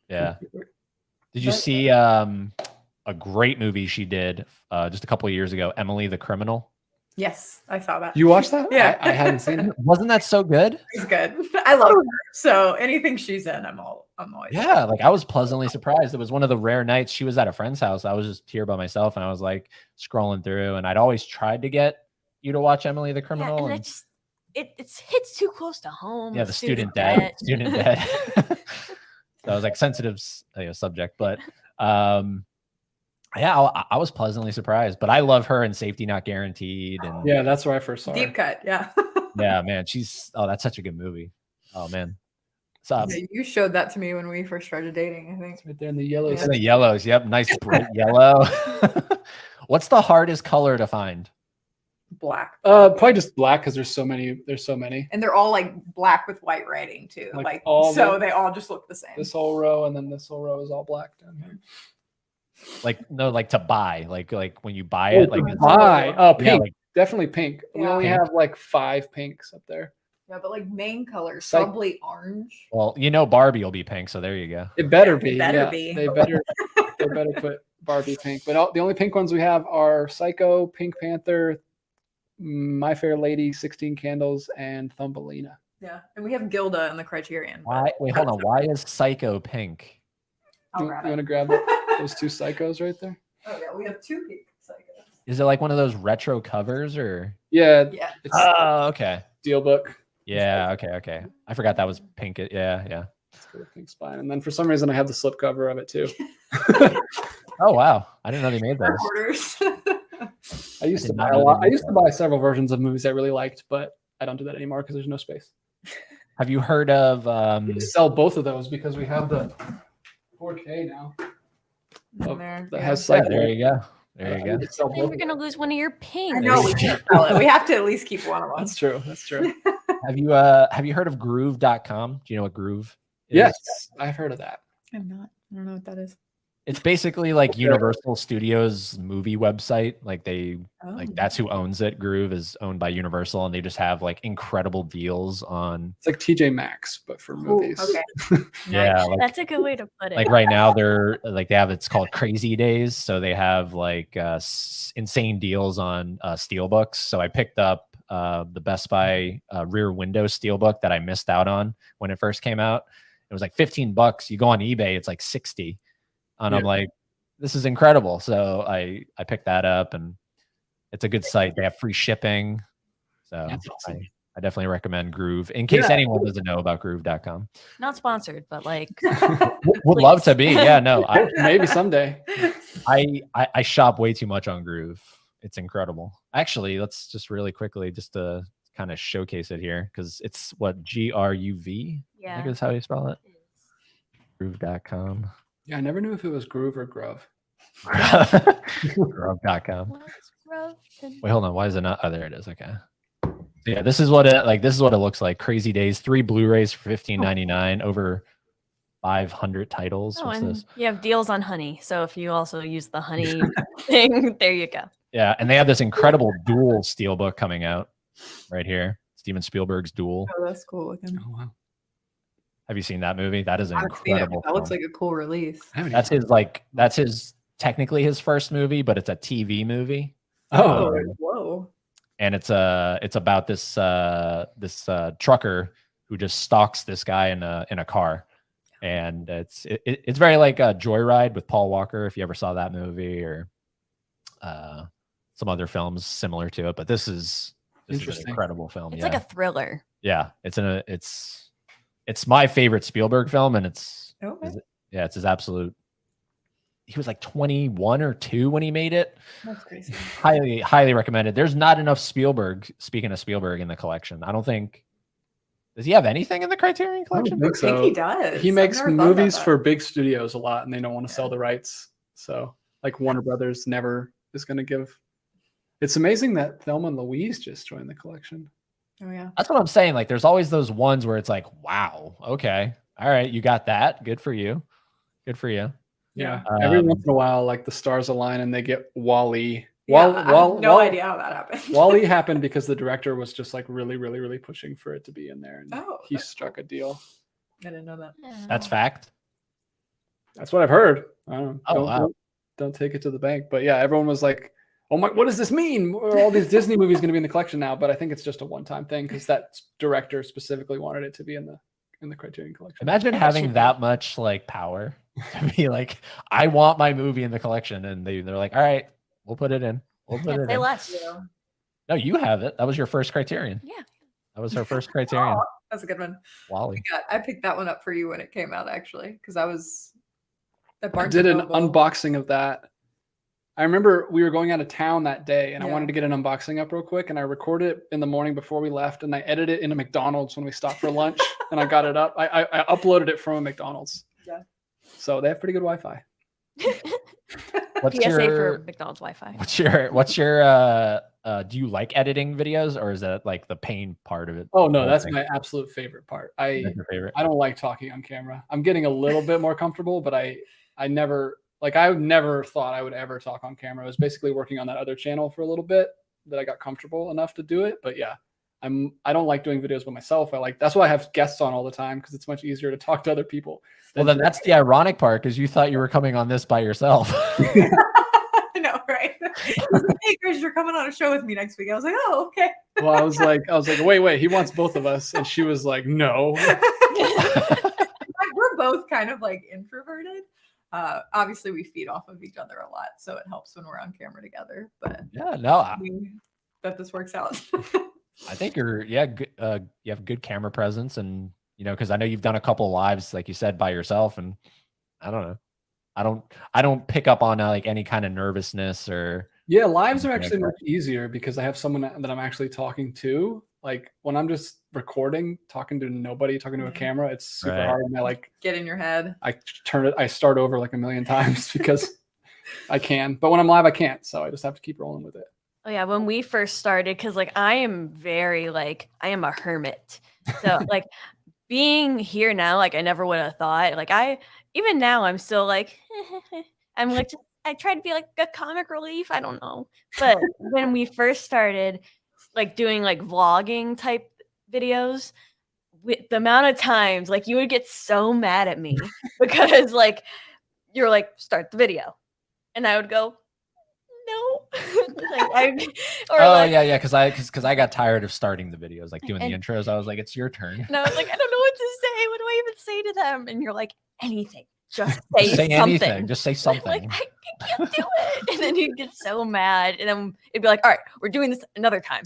Yeah. Did you But- see a great movie she did just a couple of years ago, Emily the Criminal? Yes, I saw that. You watched that? Yeah. I haven't seen it. Wasn't that so good? She's good. I love her. So anything she's in, I'm always. Yeah, like I was pleasantly surprised. It was one of the rare nights she was at a friend's house. I was just here by myself and I was like scrolling through, and I'd always tried to get you to watch Emily the Yeah, Criminal. and and- it just it hits too close to home. yeah, with the student debt. Student debt. That was like sensitive subject, but yeah, I was pleasantly surprised. But I love her in Safety Not Guaranteed, and Yeah, that's where I first saw Deep her. cut. Yeah. yeah, man, that's such a good movie. Oh man, so Yeah, you showed that to me when we first started dating, I think. It's right there in the yellow. it's in the yellows. Yep, nice bright yellow. What's the hardest color to find? Black. Probably just black because there's so many. And they're all like black with white writing too. Like, Like, all so the- they all just look the same. This whole row and then this whole row is all black down here. Like no, like to buy, like when you buy Oh, it, like to it's- buy. Oh, yeah, pink. like Definitely pink. We Yeah. only Pink. have like 5 pinks up there. Yeah, but like main colors, Psych- probably orange. well, Barbie will be pink, so there you go. It better Yeah, be. it better yeah. be. They better put Barbie pink. But the only pink ones we have are Psycho, Pink Panther, My Fair Lady, 16 Candles, and Thumbelina. Yeah, and we have Gilda in the Criterion. but- Why? Wait, hold on. Why is Psycho pink? I'll You grab want it. to grab those 2 psychos right there? Oh yeah, we have 2 pink psychos. Is it like one of those retro covers or? Yeah, Yeah. it's Oh, okay. Steelbook. Yeah, okay. I forgot that was pink. Yeah. It's got a pink spine. And then for some reason, I have the slipcover of it too. Oh wow, I didn't know they made those. Reporters. I used to did buy not a know lot. they I did used to buy several versions of movies I really liked, but I don't do that anymore because there's no space. Have you heard of? We sell both of those because we have the 4K now. Oh, There, that yeah. has Yeah, Psycho. there you go. There you I go. need to sell I think both we're of gonna those. lose one of your pinks. I know we can't sell it. We have to at least keep one of them. That's true. That's true. Have you heard of Groove.com? Do you know what Groove is? Yes, I've heard of that. I'm not. I don't know what that is. It's basically like Okay. Universal Studios movie website. Like like Oh. that's who owns it. Groove is owned by Universal, and they just have like incredible deals on. It's like TJ Maxx, but for Ooh, movies. okay. Yeah, Nice. like That's a good way to put it. like right now they're like they have it's called Crazy Days, so they have like insane deals on steelbooks. So I picked up the Best Buy Rear Window steelbook that I missed out on when it first came out. It was like $15. You go on eBay, it's like 60. And I'm Yeah. like, this is incredible. So I picked that up, and it's a good site. They have free shipping. So That's awesome. I definitely recommend Groove in case Yeah. anyone doesn't know about groove.com. Not sponsored, but like Would love to be. Yeah, no. Maybe someday. I shop way too much on Groove. It's incredible. Actually, let's just really quickly just to kind of showcase it here because it's what GRUV. I yeah. think is how you spell it. Groove.com. Yeah, I never knew if it was Groove or Grove. Groove.com. What's Grove? Wait, hold on. Why is it not? Oh, there it is. Okay. So yeah, this is what it looks like. Crazy Days, 3 Blu-rays for $15.99, over 500 titles. Oh, What's and this? you have deals on honey. So if you also use the honey thing, there you go. Yeah, and they have this incredible Duel steelbook coming out right here. Steven Spielberg's Duel. Oh, that's cool looking. Oh wow. Have you seen that movie? That is an I haven't seen it, incredible. but that looks film. like a cool release. I haven't That's his technically his first movie, but it's a TV movie. Oh, Whoa. And it's about this trucker who just stalks this guy in a car, and it's very like a Joyride with Paul Walker, if you ever saw that movie, or some other films similar to it. But this is an Interesting. incredible film. It's yeah. like a thriller. Yeah, it's my favorite Spielberg film, and it's Okay. it's his absolute. He was like 21 or 2 when he made it. That's crazy. Highly recommended. There's not enough Spielberg. Speaking of Spielberg in the collection, I don't think. Does he have anything in the Criterion I don't collection? think I think so. he does. He I've makes never thought about movies that. for big studios a lot, and they don't want to sell Yeah. the rights. So, like Warner Brothers never is going to give. It's amazing that Thelma and Louise just joined the collection. Oh yeah. That's what I'm saying. Like, there's always those ones where it's like, wow, okay, all right, you got that. Good for you. Good for you. Yeah. Every Um, once in a while, like the stars align and they get Wally. Yeah, I have no idea how that happened. Wally happened because the director was just like really, really, really pushing for it to be in there, and Oh, he that's struck a deal. I didn't know that. That's fact. That's what I've heard. I don't know. Oh, wow. Don't take it to the bank. But yeah, everyone was like, "Oh my, what does this mean? Are all these Disney movies going to be in the collection now?" But I think it's just a one-time thing because that director specifically wanted it to be in the Criterion collection. Imagine And it having should be. that much like power to be like, I want my movie in the collection, and they're like, all right, we'll put it in. We'll put Can't it say in. less. Yeah. No, you have it. That was your first Criterion. Yeah. That was her first Criterion. Oh, that's a good one. Wally. I picked that one up for you when it came out, actually, because I was. At I Barnes did and an Noble. unboxing of that. I remember we were going out of town that day, and I Yeah. wanted to get an unboxing up real quick, and I recorded it in the morning before we left, and I edited it in a McDonald's when we stopped for lunch, and I got it up. I uploaded it from a McDonald's. Yeah. So they have pretty good Wi-Fi. What's PSA your for McDonald's Wi-Fi. what's your do you like editing videos, or is that like the pain part of it? Oh no, whole that's thing? my absolute favorite part. I That's your favorite. don't like talking on camera. I'm getting a little bit more comfortable, but I never thought I would ever talk on camera. I was basically working on that other channel for a little bit that I got comfortable enough to do it. But yeah, I don't like doing videos by myself. That's why I have guests on all the time, because it's much easier to talk to other people. Well, then that's the ironic part, because you thought you were coming on this by yourself. I know, right? He's like, hey, Chris, you're coming on a show with me next week. I was like, oh, okay. Well, I was like, wait, he wants both of us. And she was like, no. We're both kind of like introverted. Obviously, we feed off of each other a lot, so it helps when we're on camera together. But Yeah, no, I mean, that this works out. I think you're good, you have good camera presence, and because I know you've done a couple lives, like you said, by yourself, and I don't know, I don't pick up on like any kind of nervousness or Yeah, lives are Yeah, actually correct. much easier because I have someone that I'm actually talking to. Like when I'm just recording, talking to nobody, talking to a Yeah. camera, it's super Right. hard. And Get in your head. I start over like a million times because I can. But when I'm live, I can't. So I just have to keep rolling with it. Oh yeah, when we first started, because like I am a hermit. So like being here now, like I never would have thought. Like even now I'm still like I'm like I try to be like a comic relief. I don't know. But when we first started like doing like vlogging type videos, with the amount of times like you would get so mad at me because like you're like start the video and I would go no like I or Oh like yeah, because I got tired of starting the videos, like doing the intros. I was like, it's your turn. and I was like I don't know what to say. What do I even say to them? And you're like anything. Just say, Just say something. anything. Just say Like something. I can't do it. And then he'd get so mad. And then it'd be like, all right, we're doing this another time.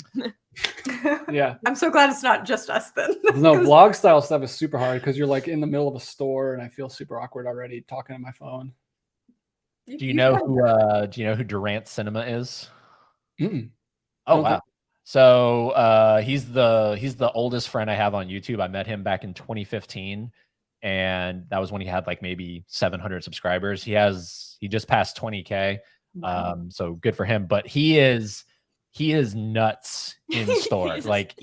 Yeah. I'm so glad it's not just us then. No, 'Cause vlog style stuff is super hard because you're like in the middle of a store and I feel super awkward already talking on my phone. Do you know who Durant Cinema is? Mm-mm. Oh Don't wow. think- So he's the oldest friend I have on YouTube. I met him back in 2015, and that was when he had like maybe 700 subscribers. He just passed 20K. Wow. So good for him. But he is nuts in stores. like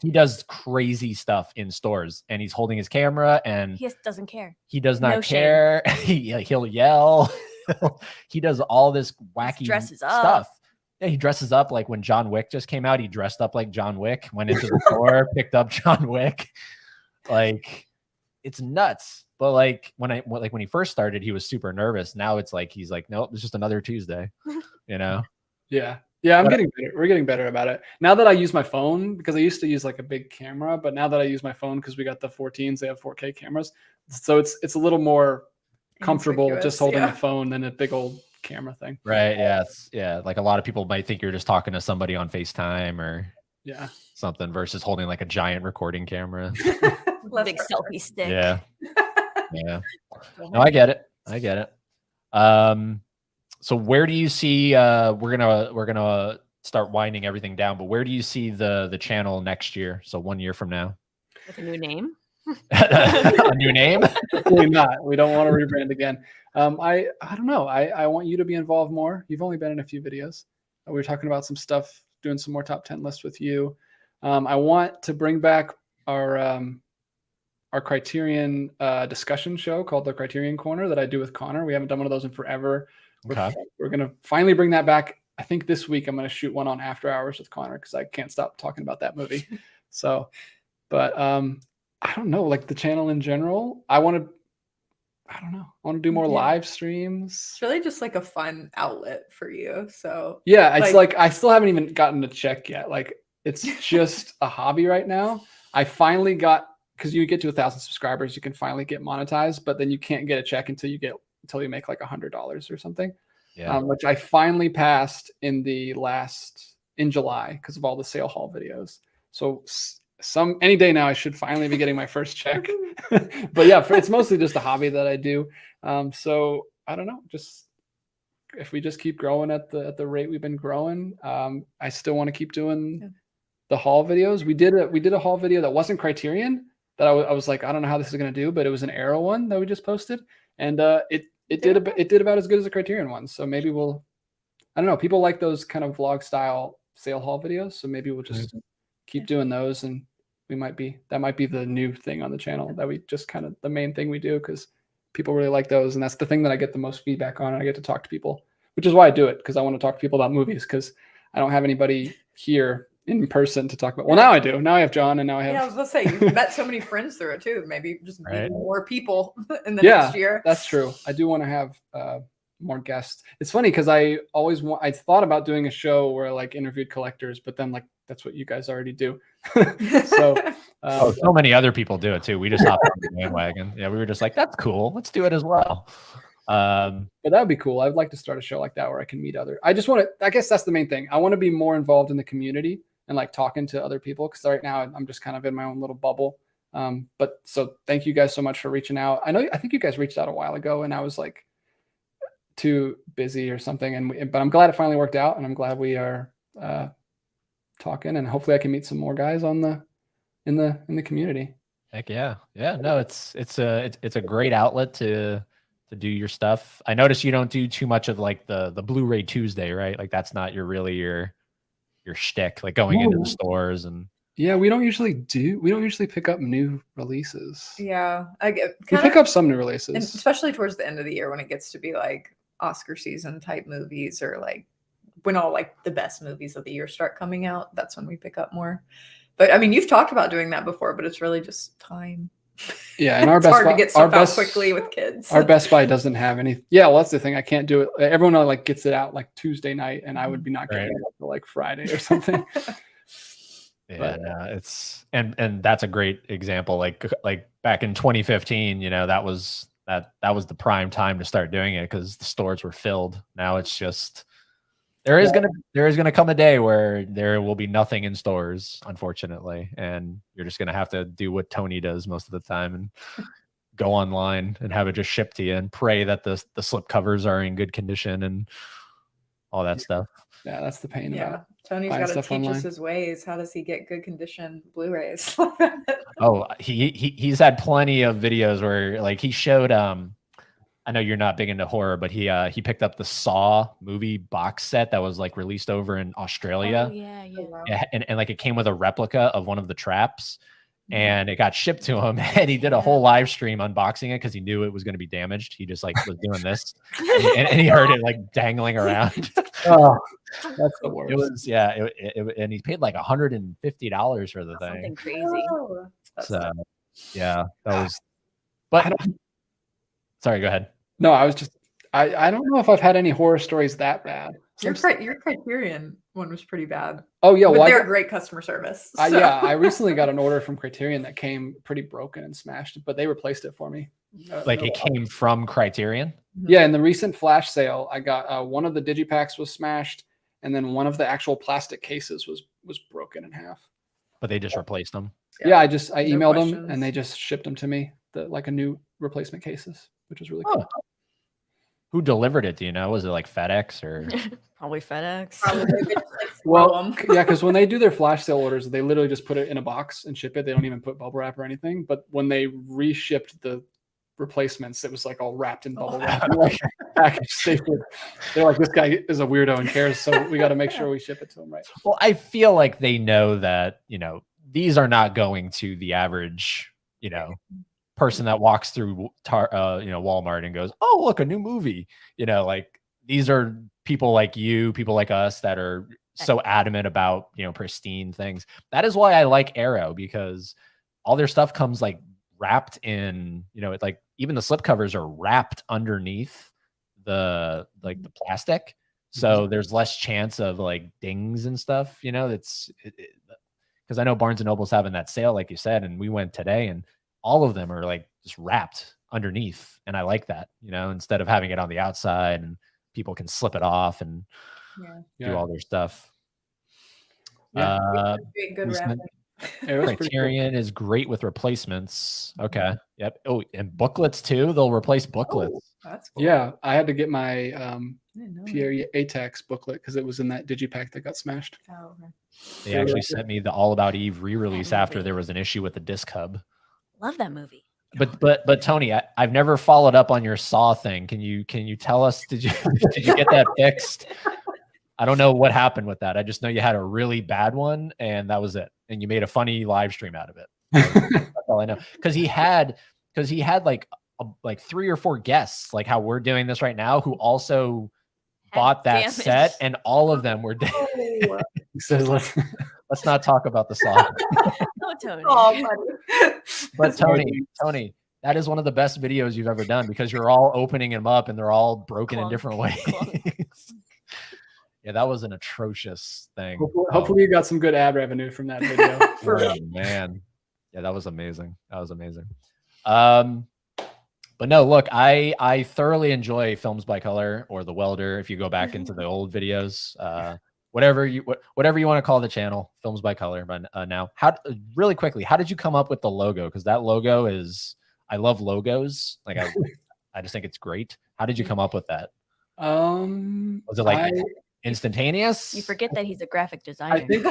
he does crazy stuff in stores, and he's holding his camera, and He just doesn't care. he does No not shame. care. He'll yell. He does all this wacky dresses up. stuff. Yeah, he dresses up like when John Wick just came out. He dressed up like John Wick, went into the store, picked up John Wick. Like it's nuts. But like when he first started, he was super nervous. Now it's like he's like, nope, it's just another Tuesday. You know? Yeah. Yeah, I'm But- getting better. We're getting better about it. Now that I use my phone, because I used to use like a big camera, but now that I use my phone because we got the 14s, they have 4K cameras. So it's a little more comfortable just Inconspicuous, holding yeah. the phone than a big old camera thing. Right. Yeah. Like a lot of people might think you're just talking to somebody on FaceTime or Yeah. something versus holding like a giant recording camera. Less Big pressure. selfie stick. Yeah. Yeah. No, I get it. So where do you see we're gonna start winding everything down, but where do you see the channel next year? So 1 year from now. With a new name. A new name? Definitely not. We don't want to rebrand again. I don't know. I want you to be involved more. You've only been in a few videos. We were talking about some stuff, doing some more top 10 lists with you. I want to bring back our Criterion discussion show called the Criterion Corner that I do with Connor. We haven't done one of those in forever. Okay. We're gonna finally bring that back. I think this week I'm gonna shoot one on After Hours with Connor because I can't stop talking about that movie. So, but I don't know, like the channel in general. I want to do more Yeah. live streams. It's really just like a fun outlet for you. So Yeah, it's Like- like I still haven't even gotten a check yet. Like it's just a hobby right now. I finally got, because you get to 1,000 subscribers, you can finally get monetized, but then you can't get a check until you make like $100 or something. Yeah. Which I finally passed in July because of all the sale haul videos. So any day now I should finally be getting my first check. But yeah, it's mostly just a hobby that I do. So I don't know, just if we just keep growing at the rate we've been growing, I still want to keep doing the haul videos. We did a haul video that wasn't Criterion that I was like, I don't know how this is going to do, but it was an Arrow one that we just posted, and it did about as good as the Criterion one. So maybe I don't know, people like those kind of vlog style sale haul videos, so maybe we'll just keep doing those, and that might be the new thing on the channel, that we just kind of the main thing we do, because people really like those, and that's the thing that I get the most feedback on, and I get to talk to people, which is why I do it, because I want to talk to people about movies, because I don't have anybody here in person to talk about. Well, now I do. Now I have John, and now I have. yeah, I was gonna say you've met so many friends through it too. Maybe just meet Right. more people in the Yeah, next year. That's true. I do want to have more guests. It's funny because I thought about doing a show where I like interviewed collectors, but then like that's what you guys already do. So So many other people do it too. We just hopped on the bandwagon. Yeah, we were just like, that's cool. Let's do it as well. but that would be cool. I'd like to start a show like that where I can meet I guess that's the main thing. I want to be more involved in the community and like talking to other people, because right now I'm just kind of in my own little bubble. But so thank you guys so much for reaching out. I think you guys reached out a while ago, and I was like too busy or something. But I'm glad it finally worked out, and I'm glad we are talking, and hopefully I can meet some more guys in the community. Heck yeah. Yeah. No, it's a great outlet to do your stuff. I notice you don't do too much of like the Blu-ray Tuesday, right? Like that's not your shtick, like going into the stores and Yeah, we don't usually pick up new releases. Yeah, I get We kind pick of, up some new and releases. especially towards the end of the year when it gets to be like Oscar season type movies, or like when all like the best movies of the year start coming out. That's when we pick up more. But I mean, you've talked about doing that before, but it's really just time. Yeah, and our It's Best hard Buy, to get our stuff out best quickly with kids. Our Best Buy doesn't have any. Yeah, well, that's the thing. I can't do it. Everyone like gets it out like Tuesday night, and I would be not getting Right. it until like Friday or something. Yeah, But- no, it's and that's a great example. Like back in 2015, that was the prime time to start doing it because the stores were filled. Now it's just there is gonna come a day where there will be nothing in stores, unfortunately, and you're just gonna have to do what Tony does most of the time and go online and have it just shipped to you and pray that the slip covers are in good condition and all that stuff. Yeah, that's the pain Yeah, about. Tony's buying got to stuff teach online. us his ways. How does he get good condition Blu-rays? Oh, he's had plenty of videos where like he showed I know you're not big into horror, but he picked up the Saw movie box set that was like released over in Australia. Oh, yeah, yeah. Wow. And like it came with a replica of one of the traps Mhm. and it got shipped to him and he did a whole live stream unboxing it because he knew it was going to be damaged. He just like was doing this and he heard it like dangling around. Oh, that's the worst. It was and he paid like $150 for the Something thing. crazy. Oh, that's So yeah, that was I but sorry, go ahead. No, I was just. I don't know if I've had any horror stories that bad. your Criterion one was pretty bad. Oh yeah, But well, they're great customer service. so- yeah, I recently got an order from Criterion that came pretty broken and smashed, but they replaced it for me. Like it came from Criterion. Yeah, in the recent flash sale, I got one of the digipacks was smashed, and then one of the actual plastic cases was broken in half. But they just replaced them. Yeah, I No emailed them questions. and they just shipped them to me, like a new replacement cases, which was really cool. Oh. Who delivered it? Do you know? Was it like FedEx or? Probably FedEx. Probably they just, like, throw Well, 'em. yeah, because when they do their flash sale orders, they literally just put it in a box and ship it. They don't even put bubble wrap or anything. But when they reshipped the replacements, it was like all wrapped in bubble wrap, and, like packaged safely. They're like, this guy is a weirdo and cares, so we got to make sure we ship it to him right. Well, I feel like they know that these are not going to the average person that walks through Walmart and goes, oh look, a new movie. Like these are people like you, people like us that are so adamant about pristine things. That is why I like Arrow, because all their stuff comes like wrapped in it's like even the slip covers are wrapped underneath the plastic, so there's less chance of like dings and stuff. That's because I know Barnes and Noble's having that sale like you said, and we went today and all of them are like just wrapped underneath, and I like that, instead of having it on the outside and people can slip it off and do all their stuff. Yeah. Good Replacement- wrapping. It was pretty cool. Criterion is great with replacements. Okay. Yep. Oh, and booklets too. They'll replace booklets. Oh, that's cool. Yeah, I had to get my I didn't know that. Pierre ATEX booklet because it was in that digipack that got smashed. Oh, okay. They actually sent me the All About Eve re-release That after movie. there was an issue with the disc hub. Love that movie. But Tony, I've never followed up on your Saw thing. Can you tell us? Did you get that fixed? I don't know what happened with that. I just know you had a really bad one, and that was it. And you made a funny live stream out of it. That's all I know. Because he had like 3 or 4 guests, like how we're doing this right now, who also bought that damage. set, and all of them were. Oh, He says, Let's not talk about the Saw. Oh, Tony. oh, buddy. But Tony, that is one of the best videos you've ever done because you're all opening them up and they're all broken in Clunk, different ways. clunk. Yeah, that was an atrocious thing. hopefully you got some good ad revenue from that video. For Oh, man. Yeah, that was amazing. That was amazing. But no, look, I thoroughly enjoy Films by Color or The Welder. If you go back into the old videos, whatever you want to call the channel, Films by Color. But now, really quickly, how did you come up with the logo? Because that logo I love logos. Like I just think it's great. How did you come up with that? Was it like instantaneous? You forget that he's a graphic I designer. think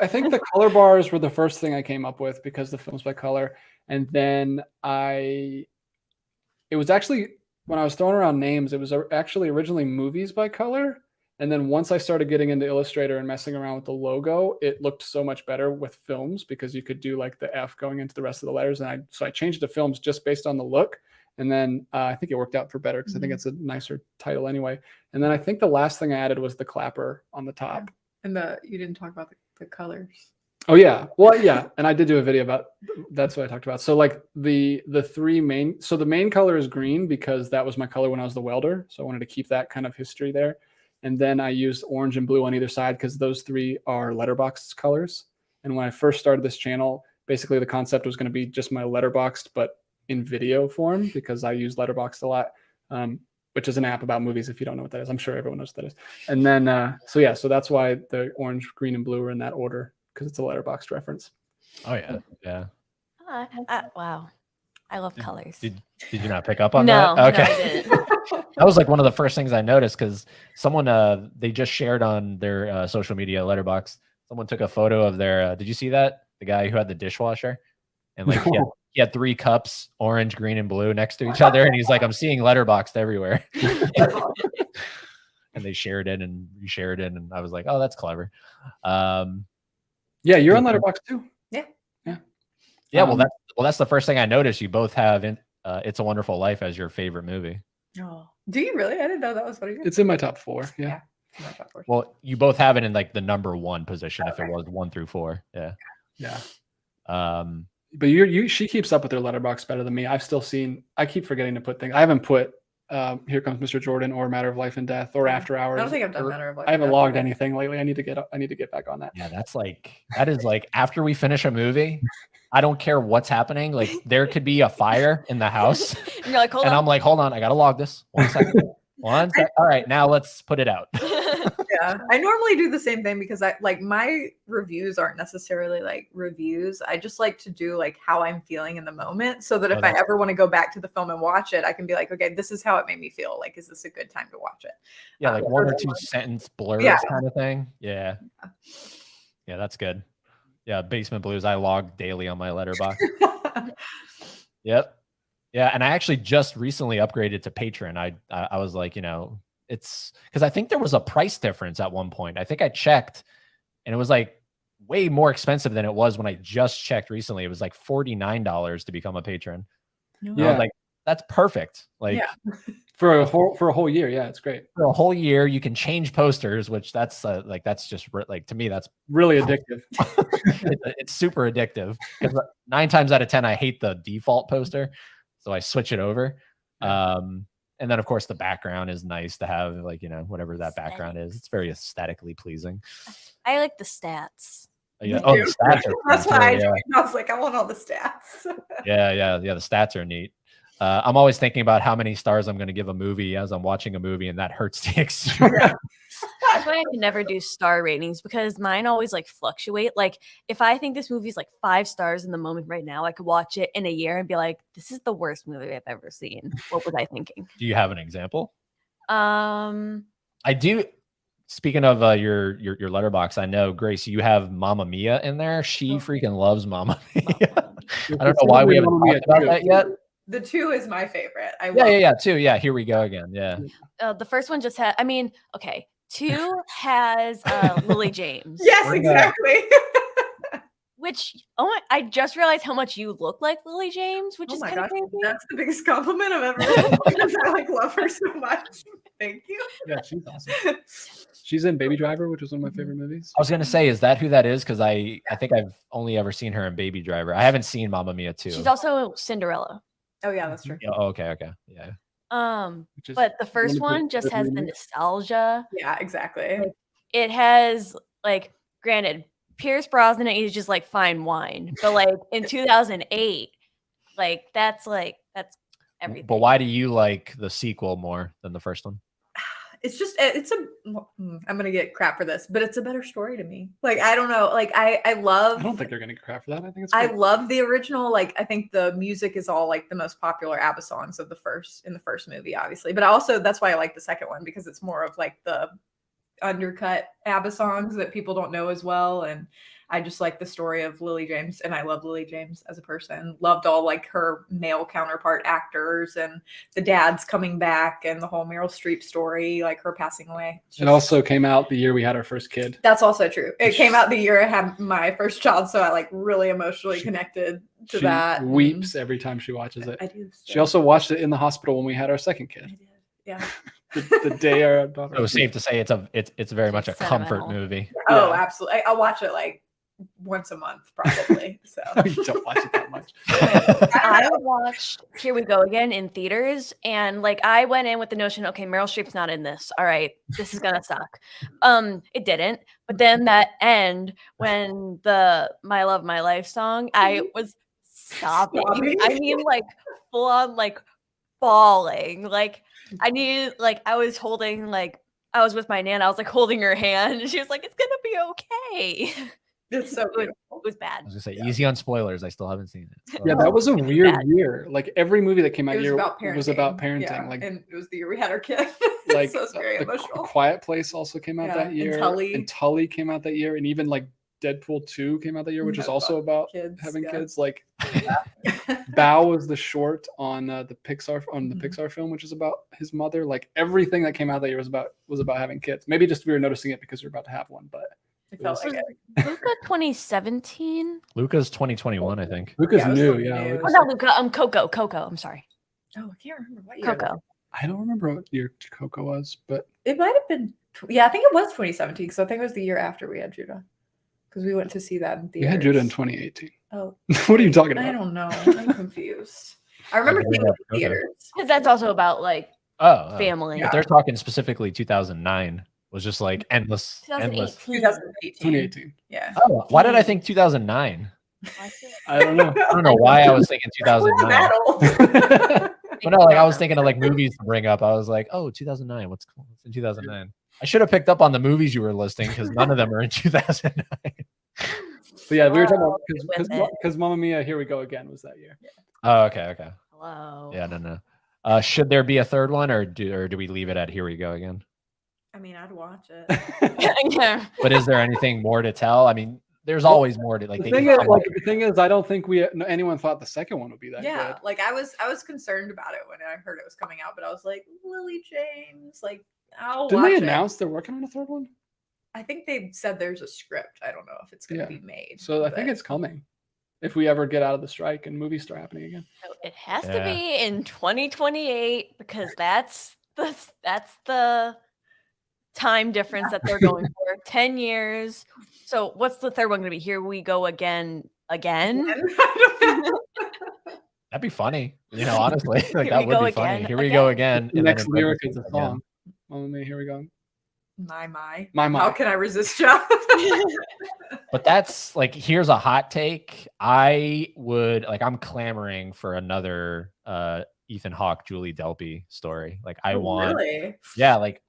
I think the color bars were the first thing I came up with because the Films by Color, and then it was actually when I was throwing around names, it was actually originally Movies by Color, And then once I started getting into Illustrator and messing around with the logo, it looked so much better with films because you could do like the F going into the rest of the letters. And so I changed it to films just based on the look. And then I think it worked out for better because I think it's a nicer title anyway. And then I think the last thing I added was the clapper on the top. And you didn't talk about the colors. Oh yeah. Well, yeah. And I did do a video about, that's what I talked about. So like the three main, so the main color is green because that was my color when I was the welder. So I wanted to keep that kind of history there. And then I used orange and blue on either side because those three are Letterboxd colors. And when I first started this channel, basically the concept was going to be just my Letterboxd, but in video form because I use Letterboxd a lot, which is an app about movies. If you don't know what that is, I'm sure everyone knows what that is. And then, so that's why the orange, green, and blue are in that order because it's a Letterboxd reference. Oh yeah, yeah. Wow, I love colors. Did you not pick up on No, that? Okay. no, I didn't. That was like one of the first things I noticed because someone they just shared on their social media Letterboxd. Someone took a photo of their. Did you see that? The guy who had the dishwasher, and like he had 3 cups, orange, green, and blue next to each other, and he's like, "I'm seeing Letterboxd everywhere." And they shared it and reshared it, and I was like, "Oh, that's clever." Yeah, you're on Letterboxd too. Yeah, well, that's the first thing I noticed. You both have "It's a Wonderful Life" as your favorite movie. Oh, do you really? I didn't know that was what you. It's in my top 4. Yeah. My top 4. Well, you both have it in like the number 1 position if it was 1 through 4. Yeah. Yeah. But she keeps up with her Letterboxd better than me. I keep forgetting to put things. I haven't put Here Comes Mr. Jordan or Matter of Life and Death or After Hours. I don't think I've done Matter of Life. I haven't logged anything lately. I need to get back on that. yeah, that is like after we finish a movie, I don't care what's happening. Like there could be a fire in the house. And you're like, hold And on. I'm like, hold on, I gotta log this. 1 second. All right, now let's put it out. Yeah, I normally do the same thing because I like my reviews aren't necessarily like reviews. I just like to do like how I'm feeling in the moment so that if I ever want to go back to the film and watch it, I can be like, okay, this is how it made me feel. Like, is this a good time to watch it? Yeah, like 1 or 2 sentence blurbs kind of thing. Yeah. Yeah, that's good. Yeah, Basement Blues, I log daily on my Letterboxd. Yep. Yeah, and I actually just recently upgraded to Patreon. I was like, it's because I think there was a price difference at one point. I think I checked and it was like way more expensive than it was when I just checked recently. It was like $49 to become a patron. Yeah. I was like, that's perfect. Like for a whole year. Yeah, it's great. For a whole year, you can change posters, which that's just like, to me, that's really addictive. It's super addictive because 9 times out of 10, I hate the default poster. So I switch it over. And then of course the background is nice to have, like, whatever that background is. It's very aesthetically pleasing. I like the stats. Yeah. Oh, the stats are That's fun, why too, I was like, I want all the stats. Yeah. The stats are neat. I'm always thinking about how many stars I'm going to give a movie as I'm watching a movie, and that hurts the experience. That's why I can never do star ratings because mine always like fluctuate. Like if I think this movie is like 5 stars in the moment right now, I could watch it in a year and be like, this is the worst movie I've ever seen. What was I thinking? Do you have an example? I do. Speaking of your Letterboxd, I know, Grace, you have Mamma Mia in there. She freaking loves Mamma Mia. I don't know why we haven't talked about that yet. The 2 is my favorite. Yeah. 2. Yeah, here we go again. Yeah. the first one just had. Okay. 2 has Lily James. Yes, exactly. Which I just realized how much you look like Lily James, which is kind of crazy. That's the biggest compliment I've ever heard because I love her so much. Thank you. Yeah, she's awesome. She's in Baby Driver, which was one of my favorite movies. I was gonna say, is that who that is? Because I think I've only ever seen her in Baby Driver. I haven't seen Mamma Mia 2. She's also Cinderella. Oh yeah, that's true. Oh, okay. Yeah. But the first one just has the nostalgia. Yeah, exactly. It has like, granted, Pierce Brosnan is just like fine wine, but like in 2008, like that's everything. But why do you like the sequel more than the first one? I'm gonna get crap for this, but it's a better story to me. Like, I don't know. Like, I don't think they're gonna get crap for that. I think it's great. I love the original. Like, I think the music is all like the most popular ABBA songs of the first movie, obviously. But also that's why I like the second one, because it's more of like the undercut ABBA songs that people don't know as well. And I just like the story of Lily James, and I love Lily James as a person. Loved all like her male counterpart actors and the dads coming back and the whole Meryl Streep story, like her passing away. It's It just- also came out the year we had our first kid. that's also true. It came out the year I had my first child, so I like really emotionally connected to She that. and weeps every time she watches it. I do. She also watched it in the hospital when we had our second I kid. did. Yeah. The day our daughter. So it's safe to say it's very much a comfort Sentimental. movie. Oh, Yeah. absolutely. I'll watch it like once a month, probably. So You don't watch it that much. I watched Here We Go Again in theaters, and like I went in with the notion, okay, Meryl Streep's not in this. All right, this is gonna suck. It didn't. But then that end when the My Love My Life song, I was sobbing. Sobbing? I mean, like full on like bawling. Like I needed, like I was holding, like I was with my nan. I was like holding her hand, and she was like, "It's gonna be okay." it's so It beautiful. was bad. I was gonna say easy on spoilers. I still haven't seen it. So- Yeah, that was a weird bad. year. Like every movie that came out It was year about parenting. was about parenting. Yeah, Like and it was the year we had our kid. like so it's very The emotional. Quiet Place also came out Yeah, that and year. Tully. And Tully came out that year, and even like Deadpool 2 came out that year, which is Yeah, also about kids, having yeah. kids. Like Bao was the short on the Pixar Mhm. Pixar film, which is about his mother. Like everything that came out that year was about having kids. Maybe just we were noticing it because we are about to have one, but It felt was- like it. Luca 2017. Luca's 2021, I think. Luca's Yeah, it was new. something Yeah, new. Oh, Luca's- not Luca. Coco. I'm sorry. Oh, I can't remember what year. Coco. I don't remember what year Coco was, but It might have been. Yeah, I think it was 2017 because I think it was the year after we had Judah. Because we went to see that in we theaters. had Judah in 2018. Oh, What are you talking I about? don't know. I'm confused. I remember seeing it in Okay. theaters. Because that's also about like Oh, family. Yeah. But they're talking specifically 2009 was just like endless. 2018. 2018. 2018. Yeah. Oh, why did I think 2009? I don't know. I don't know why I was thinking We're not 2009. that old. But no, like I was thinking of like movies to bring up. I was like, oh, 2009. What's in 2009? I should have picked up on the movies you were listing because none of them are in 2009. But yeah, we were talking Oh, about with it. because Mamma Mia, Here We Go Again was that year. Oh, okay. Hello. Yeah, no. Should there be a third one, or do we leave it at Here We Go Again? I mean, I'd watch it. Yeah. But is there anything more to tell? I mean, there's always more to like. The they thing can is, come up the thing is, I don't think anyone thought the second one would be that Yeah, good. like I was concerned about it when I heard it was coming out, but I was like, Lily James, like I'll Didn't watch they it. announce they're working on a third one? I think they said there's a script. I don't know if it's gonna Yeah. be made. So I think but- it's coming. If we ever get out of the strike and movies start happening again. So it has to Yeah. be in 2028 because that's the time difference that they're going for. 10 years. So what's the third one going to be? Here We Go Again. I don't know. That'd be funny. You know, honestly, like Here that we would go be funny. again, Here we go again. again. The and then next in lyric is a parentheses again. song. Mamma Mia, Here We Go. My. My. How can I resist you? But that's like, here's a hot take. I would like, I'm clamoring for another Ethan Hawke, Julie Delpy story. Like I want, Really? yeah, like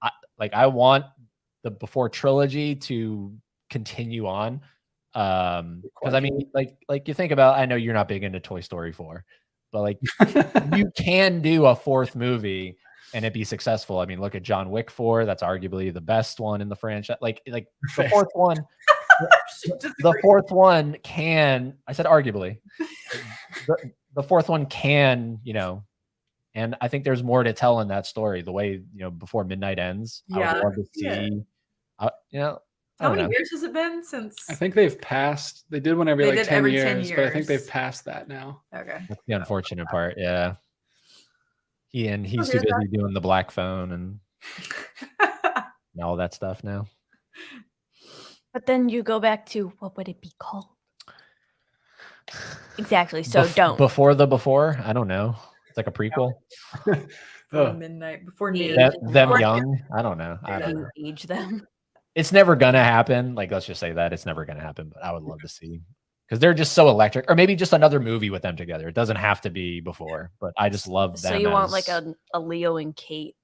I want the Before trilogy to continue on. Because I mean, like you think about, I know you're not big into Toy Story 4, but like you can do a fourth movie and it be successful. I mean, look at John Wick 4. That's arguably the best one in the franchise. Like the fourth one. The fourth one can, I said arguably, the fourth one can, you know, and I think there's more to tell in that story. The way, you know, Before Midnight Ends, I Yeah, would love to yeah. see, you know, I How don't many know. years has it been since? I think they've passed. They did one every They like did 10 every years, 10 but I think they've years. passed that now. Okay. That's the unfortunate part. Yeah. He's Oh, too here's that. busy doing the black phone and all that stuff now. But then you go back to what would it be called? Exactly. So don't. Before, I don't know. It's like a prequel. Before Oh. midnight. Before Yeah. noon. Them Or- young. I don't know. I don't know. You age them. It's never gonna happen. Like, let's just say that it's never gonna happen. But I would love to see, because they're just so electric. Or maybe just another movie with them together. It doesn't have to be Before, but I just love them. So you want like as- a Leo and Kate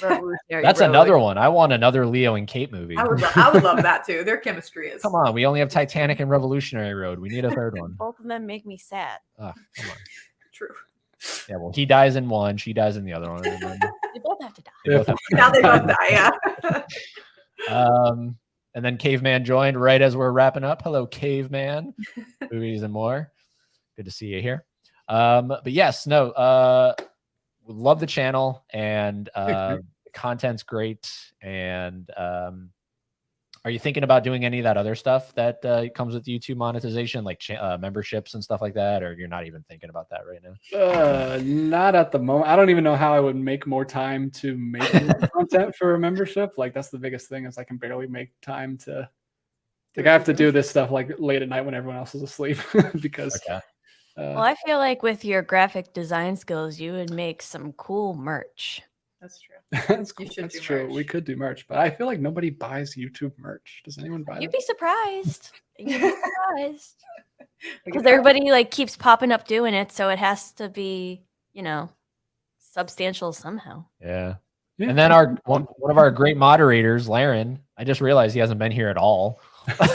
Revolutionary That's Road. another one. I want another Leo and Kate movie. I would love that too. Their chemistry is Come on, we only have Titanic and Revolutionary Road. We need a third one. Both of them make me sad. Oh, come on. true. Yeah, well, he dies in one, she dies in the other one. And then They both have to die. they both have to Now they die. both die. Yeah. And And then Caveman joined right as we're wrapping up. Hello, Caveman. Movies and more. Good to see you here. But yes, no, love the channel, and the content's great. And are you thinking about doing any of that other stuff that comes with YouTube monetization, like memberships and stuff like that, or you're not even thinking about that right now? Not at the moment. I don't even know how I would make more time to make content for a membership. Like that's the biggest thing, is I can barely make time to. Like I have to do this stuff like late at night when everyone else is asleep because. Okay. Well, I feel like with your graphic design skills, you would make some cool merch. That's true. That's You cool. should That's do true. merch. We could do merch, but I feel like nobody buys YouTube merch. Does anyone buy You'd that? be surprised. You'd be surprised. We Because could everybody like keeps popping up doing it, so it has to be, you know, substantial somehow. Yeah. Yeah. And then one of our great moderators, Laren, I just realized he hasn't been here at all.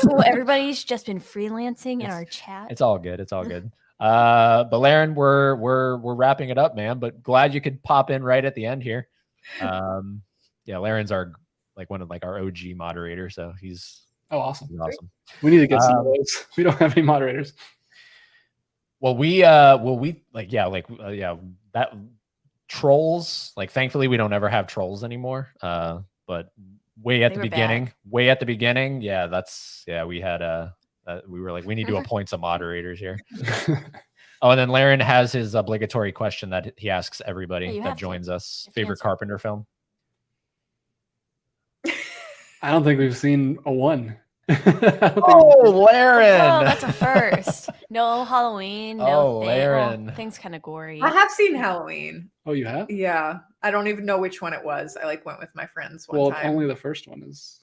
So everybody's just been freelancing in our chat. It's all good. It's all good. But Laren, we're wrapping it up, man. But glad you could pop in right at the end here. Yeah, Laren's one of our OG moderators, so he's Oh, awesome. awesome. We need to get some of those. We don't have any moderators. Well, that trolls. Like, thankfully, we don't ever have trolls anymore. But way at They the were beginning, we had we were like, we need to appoint some moderators here. Oh, and then Laren has his obligatory question that he asks everybody you that have to. joins us. You have to Favorite answer. Carpenter film? I don't think we've seen a one. Oh, Laren! Oh, that's a first. No Halloween. No Oh, thing. Laren. Well, thing's kind of gory. I have seen Halloween. Oh, you have? Yeah. I don't even know which one it was. I went with my friends one Well, time. only the first one is.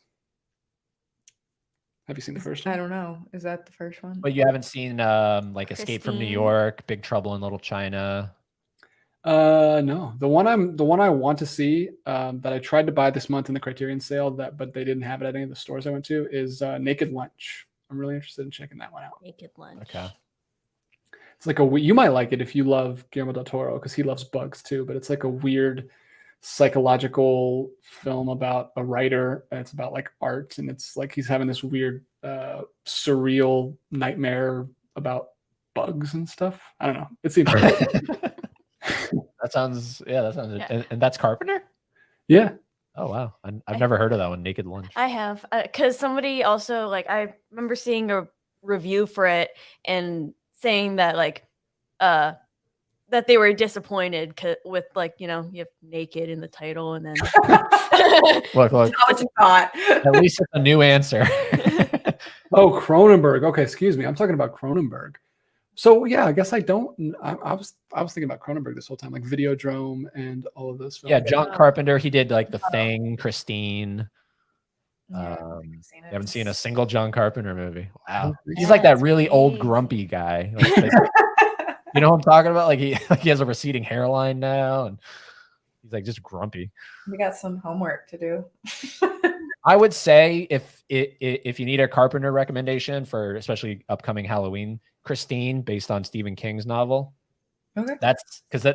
Have you seen the first I one? don't know. Is that the first one? But you haven't seen Escape from New Christine. York, Big Trouble in Little China. No. The one I want to see that I tried to buy this month in the Criterion sale but they didn't have it at any of the stores I went to is Naked Lunch. I'm really interested in checking that one out. Naked Lunch. Okay. It's like you might like it if you love Guillermo del Toro because he loves bugs too, but it's like a weird psychological film about a writer, and it's about like art, and it's like he's having this weird surreal nightmare about bugs and stuff. I don't know. It seems That sounds Yeah. and that's Carpenter? yeah. Oh wow. I've never heard of that one, Naked Lunch. I have, because somebody also I remember seeing a review for it and saying that that they were disappointed with you have naked in the title and then Look, Not what you thought. at least it's a new answer. Oh, Cronenberg. Okay, excuse me. I'm talking about Cronenberg. So yeah, I guess I don't. I was thinking about Cronenberg this whole time, like Videodrome and all of those films. Yeah, John Carpenter, he did like The Thing, Christine. Yeah, You haven't seen a single John Carpenter movie. Wow. Yeah, He's like that that's really old crazy. grumpy guy. You know what I'm talking about? Like he has a receding hairline now and he's like just grumpy. We got some homework to do. I would say if you need a Carpenter recommendation for especially upcoming Halloween, Christine, based on Stephen King's novel. Okay. That's because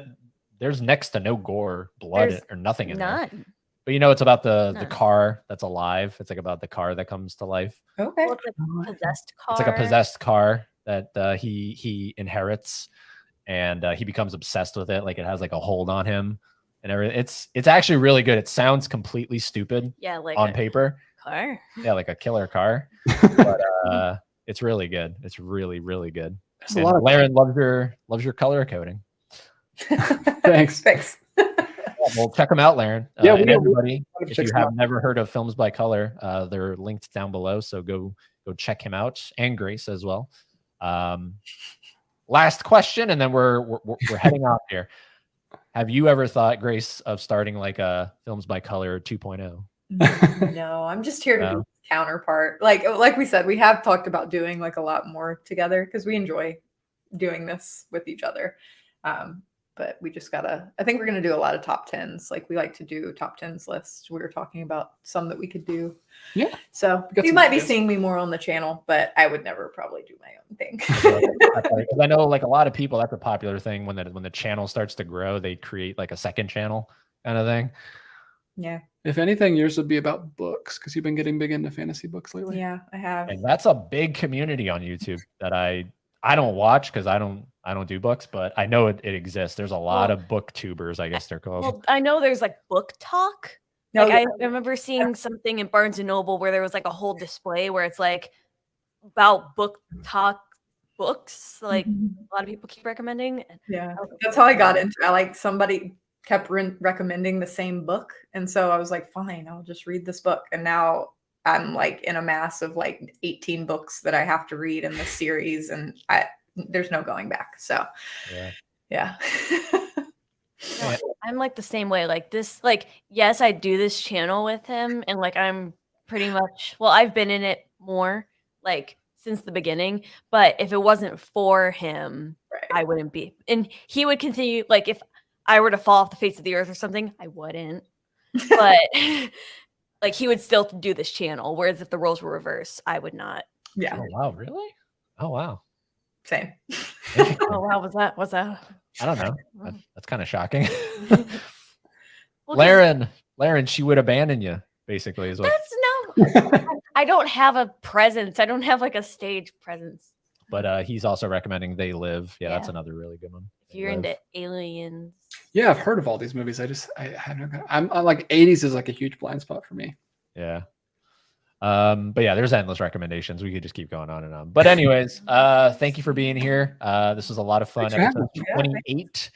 there's next to no gore, blood, There's or nothing in there. none. But it's about the None. car that's alive. It's like about the car that comes to life. Okay. Well, it's a possessed car. It's like a possessed car that he inherits, and he becomes obsessed with it. Like it has like a hold on him and everything. It's actually really good. It sounds completely stupid Yeah, like on a paper. car. Yeah, like a killer car. But it's really good. It's really, really good. There's a And lot of Laren loves your color coding. thanks. Thanks. Well, check them out, Laren. Yeah, and we- everybody, we- if check you them have out. never heard of Films by Color, they're linked down below. So go check him out, and Grace as well. Last question, and then we're heading off here. Have you ever thought, Grace, of starting like a Films by Color 2.0? No, I'm just here to be No. his counterpart. Like we said, we have talked about doing a lot more together because we enjoy doing this with each other. But we just I think we're gonna do a lot of top tens. Like we like to do top tens lists. We were talking about some that we could do. Yeah. So We got you some might be ideas. seeing me more on the channel, but I would never probably do my own thing. Because I know like a lot of people, that's a popular thing when the channel starts to grow, they create like a second channel kind of thing. Yeah. If anything, yours would be about books because you've been getting big into fantasy books lately. Yeah, I have. And that's a big community on YouTube that I don't watch because I don't do books, but I know it exists. There's a lot Well, of booktubers, I guess they're called. Well, I know there's like book talk. No, Like I remember seeing something in Barnes and Noble where there was like a whole display where it's like about book talk books. Like Mhm. a lot of people keep recommending. Yeah, I was like, that's how I got into it. Like somebody kept recommending the same book, and so I was like, fine, I'll just read this book. And now I'm like in a mass of like 18 books that I have to read in this series, and there's no going back. So Yeah. No, I'm like the same way. Like this, like, yes, I do this channel with him, and like I'm pretty much, well, I've been in it more like since the beginning. But if it wasn't for him, Right. I wouldn't be. And he would continue, like, if I were to fall off the face of the earth or something, I wouldn't. But like he would still do this channel. Whereas if the roles were reversed, I would not. Yeah, Oh wow, really? Oh wow. same. Oh wow, was that? I don't know. That's kind of shocking. Well, 'cause Laren, she would abandon you, basically, is what. That's no. I don't have a presence. I don't have like a stage presence. But he's also recommending They Live. Yeah, that's Yeah. another really good one. If They you're Live. into aliens, Yeah, I've heard of all these movies. I'm like 80s is like a huge blind spot for me. Yeah. But yeah, there's endless recommendations. We could just keep going on and on. But anyways, thank you for being here. This was a lot of fun. Thanks for having Episode me. 28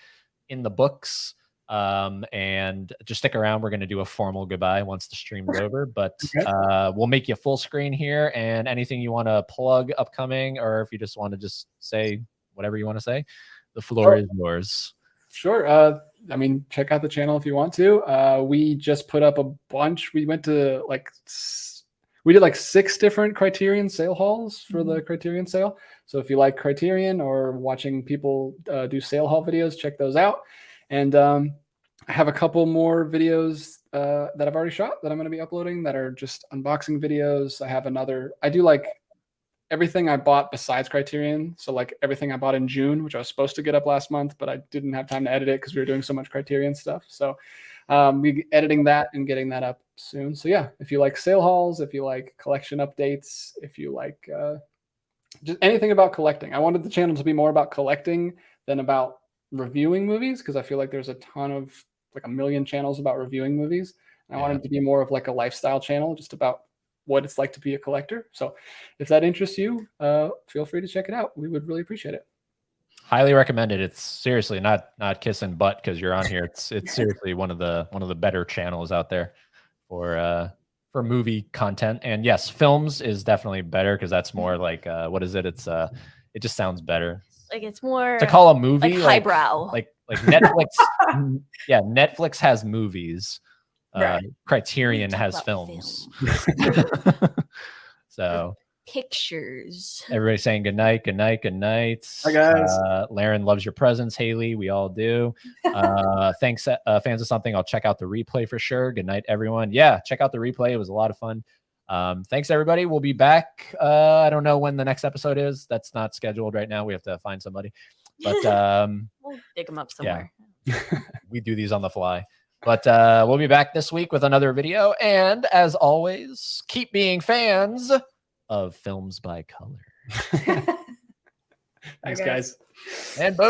in the books. And just stick around. We're going to do a formal goodbye once the stream is over, but Okay. we'll make you full screen here, and anything you want to plug upcoming, or if you just want to just say whatever you want to say, the floor is yours. Sure. I mean, check out the channel if you want to. We just put up a bunch. We went to we did like 6 different Criterion sale hauls for the Criterion sale. So if you like Criterion or watching people do sale haul videos, check those out. And I have a couple more videos that I've already shot that I'm going to be uploading that are just unboxing videos. I do like everything I bought besides Criterion. So like everything I bought in June, which I was supposed to get up last month, but I didn't have time to edit it because we were doing so much Criterion stuff. So we editing that and getting that up soon. So yeah, if you like sale hauls, if you like collection updates, if you like just anything about collecting, I wanted the channel to be more about collecting than about reviewing movies, because I feel like there's a ton of like a million channels about reviewing movies. And I wanted it to be more of like a lifestyle channel, just about what it's like to be a collector. So if that interests you, feel free to check it out. We would really appreciate it. Highly recommended. It's seriously not kissing butt because you're on here. It's seriously one of the better channels out there for movie content. And yes, films is definitely better because that's more like what is it? It's it just sounds better. like it's more To call a movie like highbrow. like Netflix. Yeah, Netflix has movies. Right. Criterion We talk has about films. So pictures. everybody saying good night, good night, good night. Hi, guys. Laren loves your presence, Haley. We all do. Thanks, fans of something. I'll check out the replay for sure. Good night, everyone. Yeah, check out the replay. It was a lot of fun. Thanks, everybody. We'll be back. I don't know when the next episode is. That's not scheduled right now. We have to find somebody. But We'll dig them up somewhere. we do these on the fly. But we'll be back this week with another video. And as always, keep being fans of Films by Color. Thanks, guys. And boom.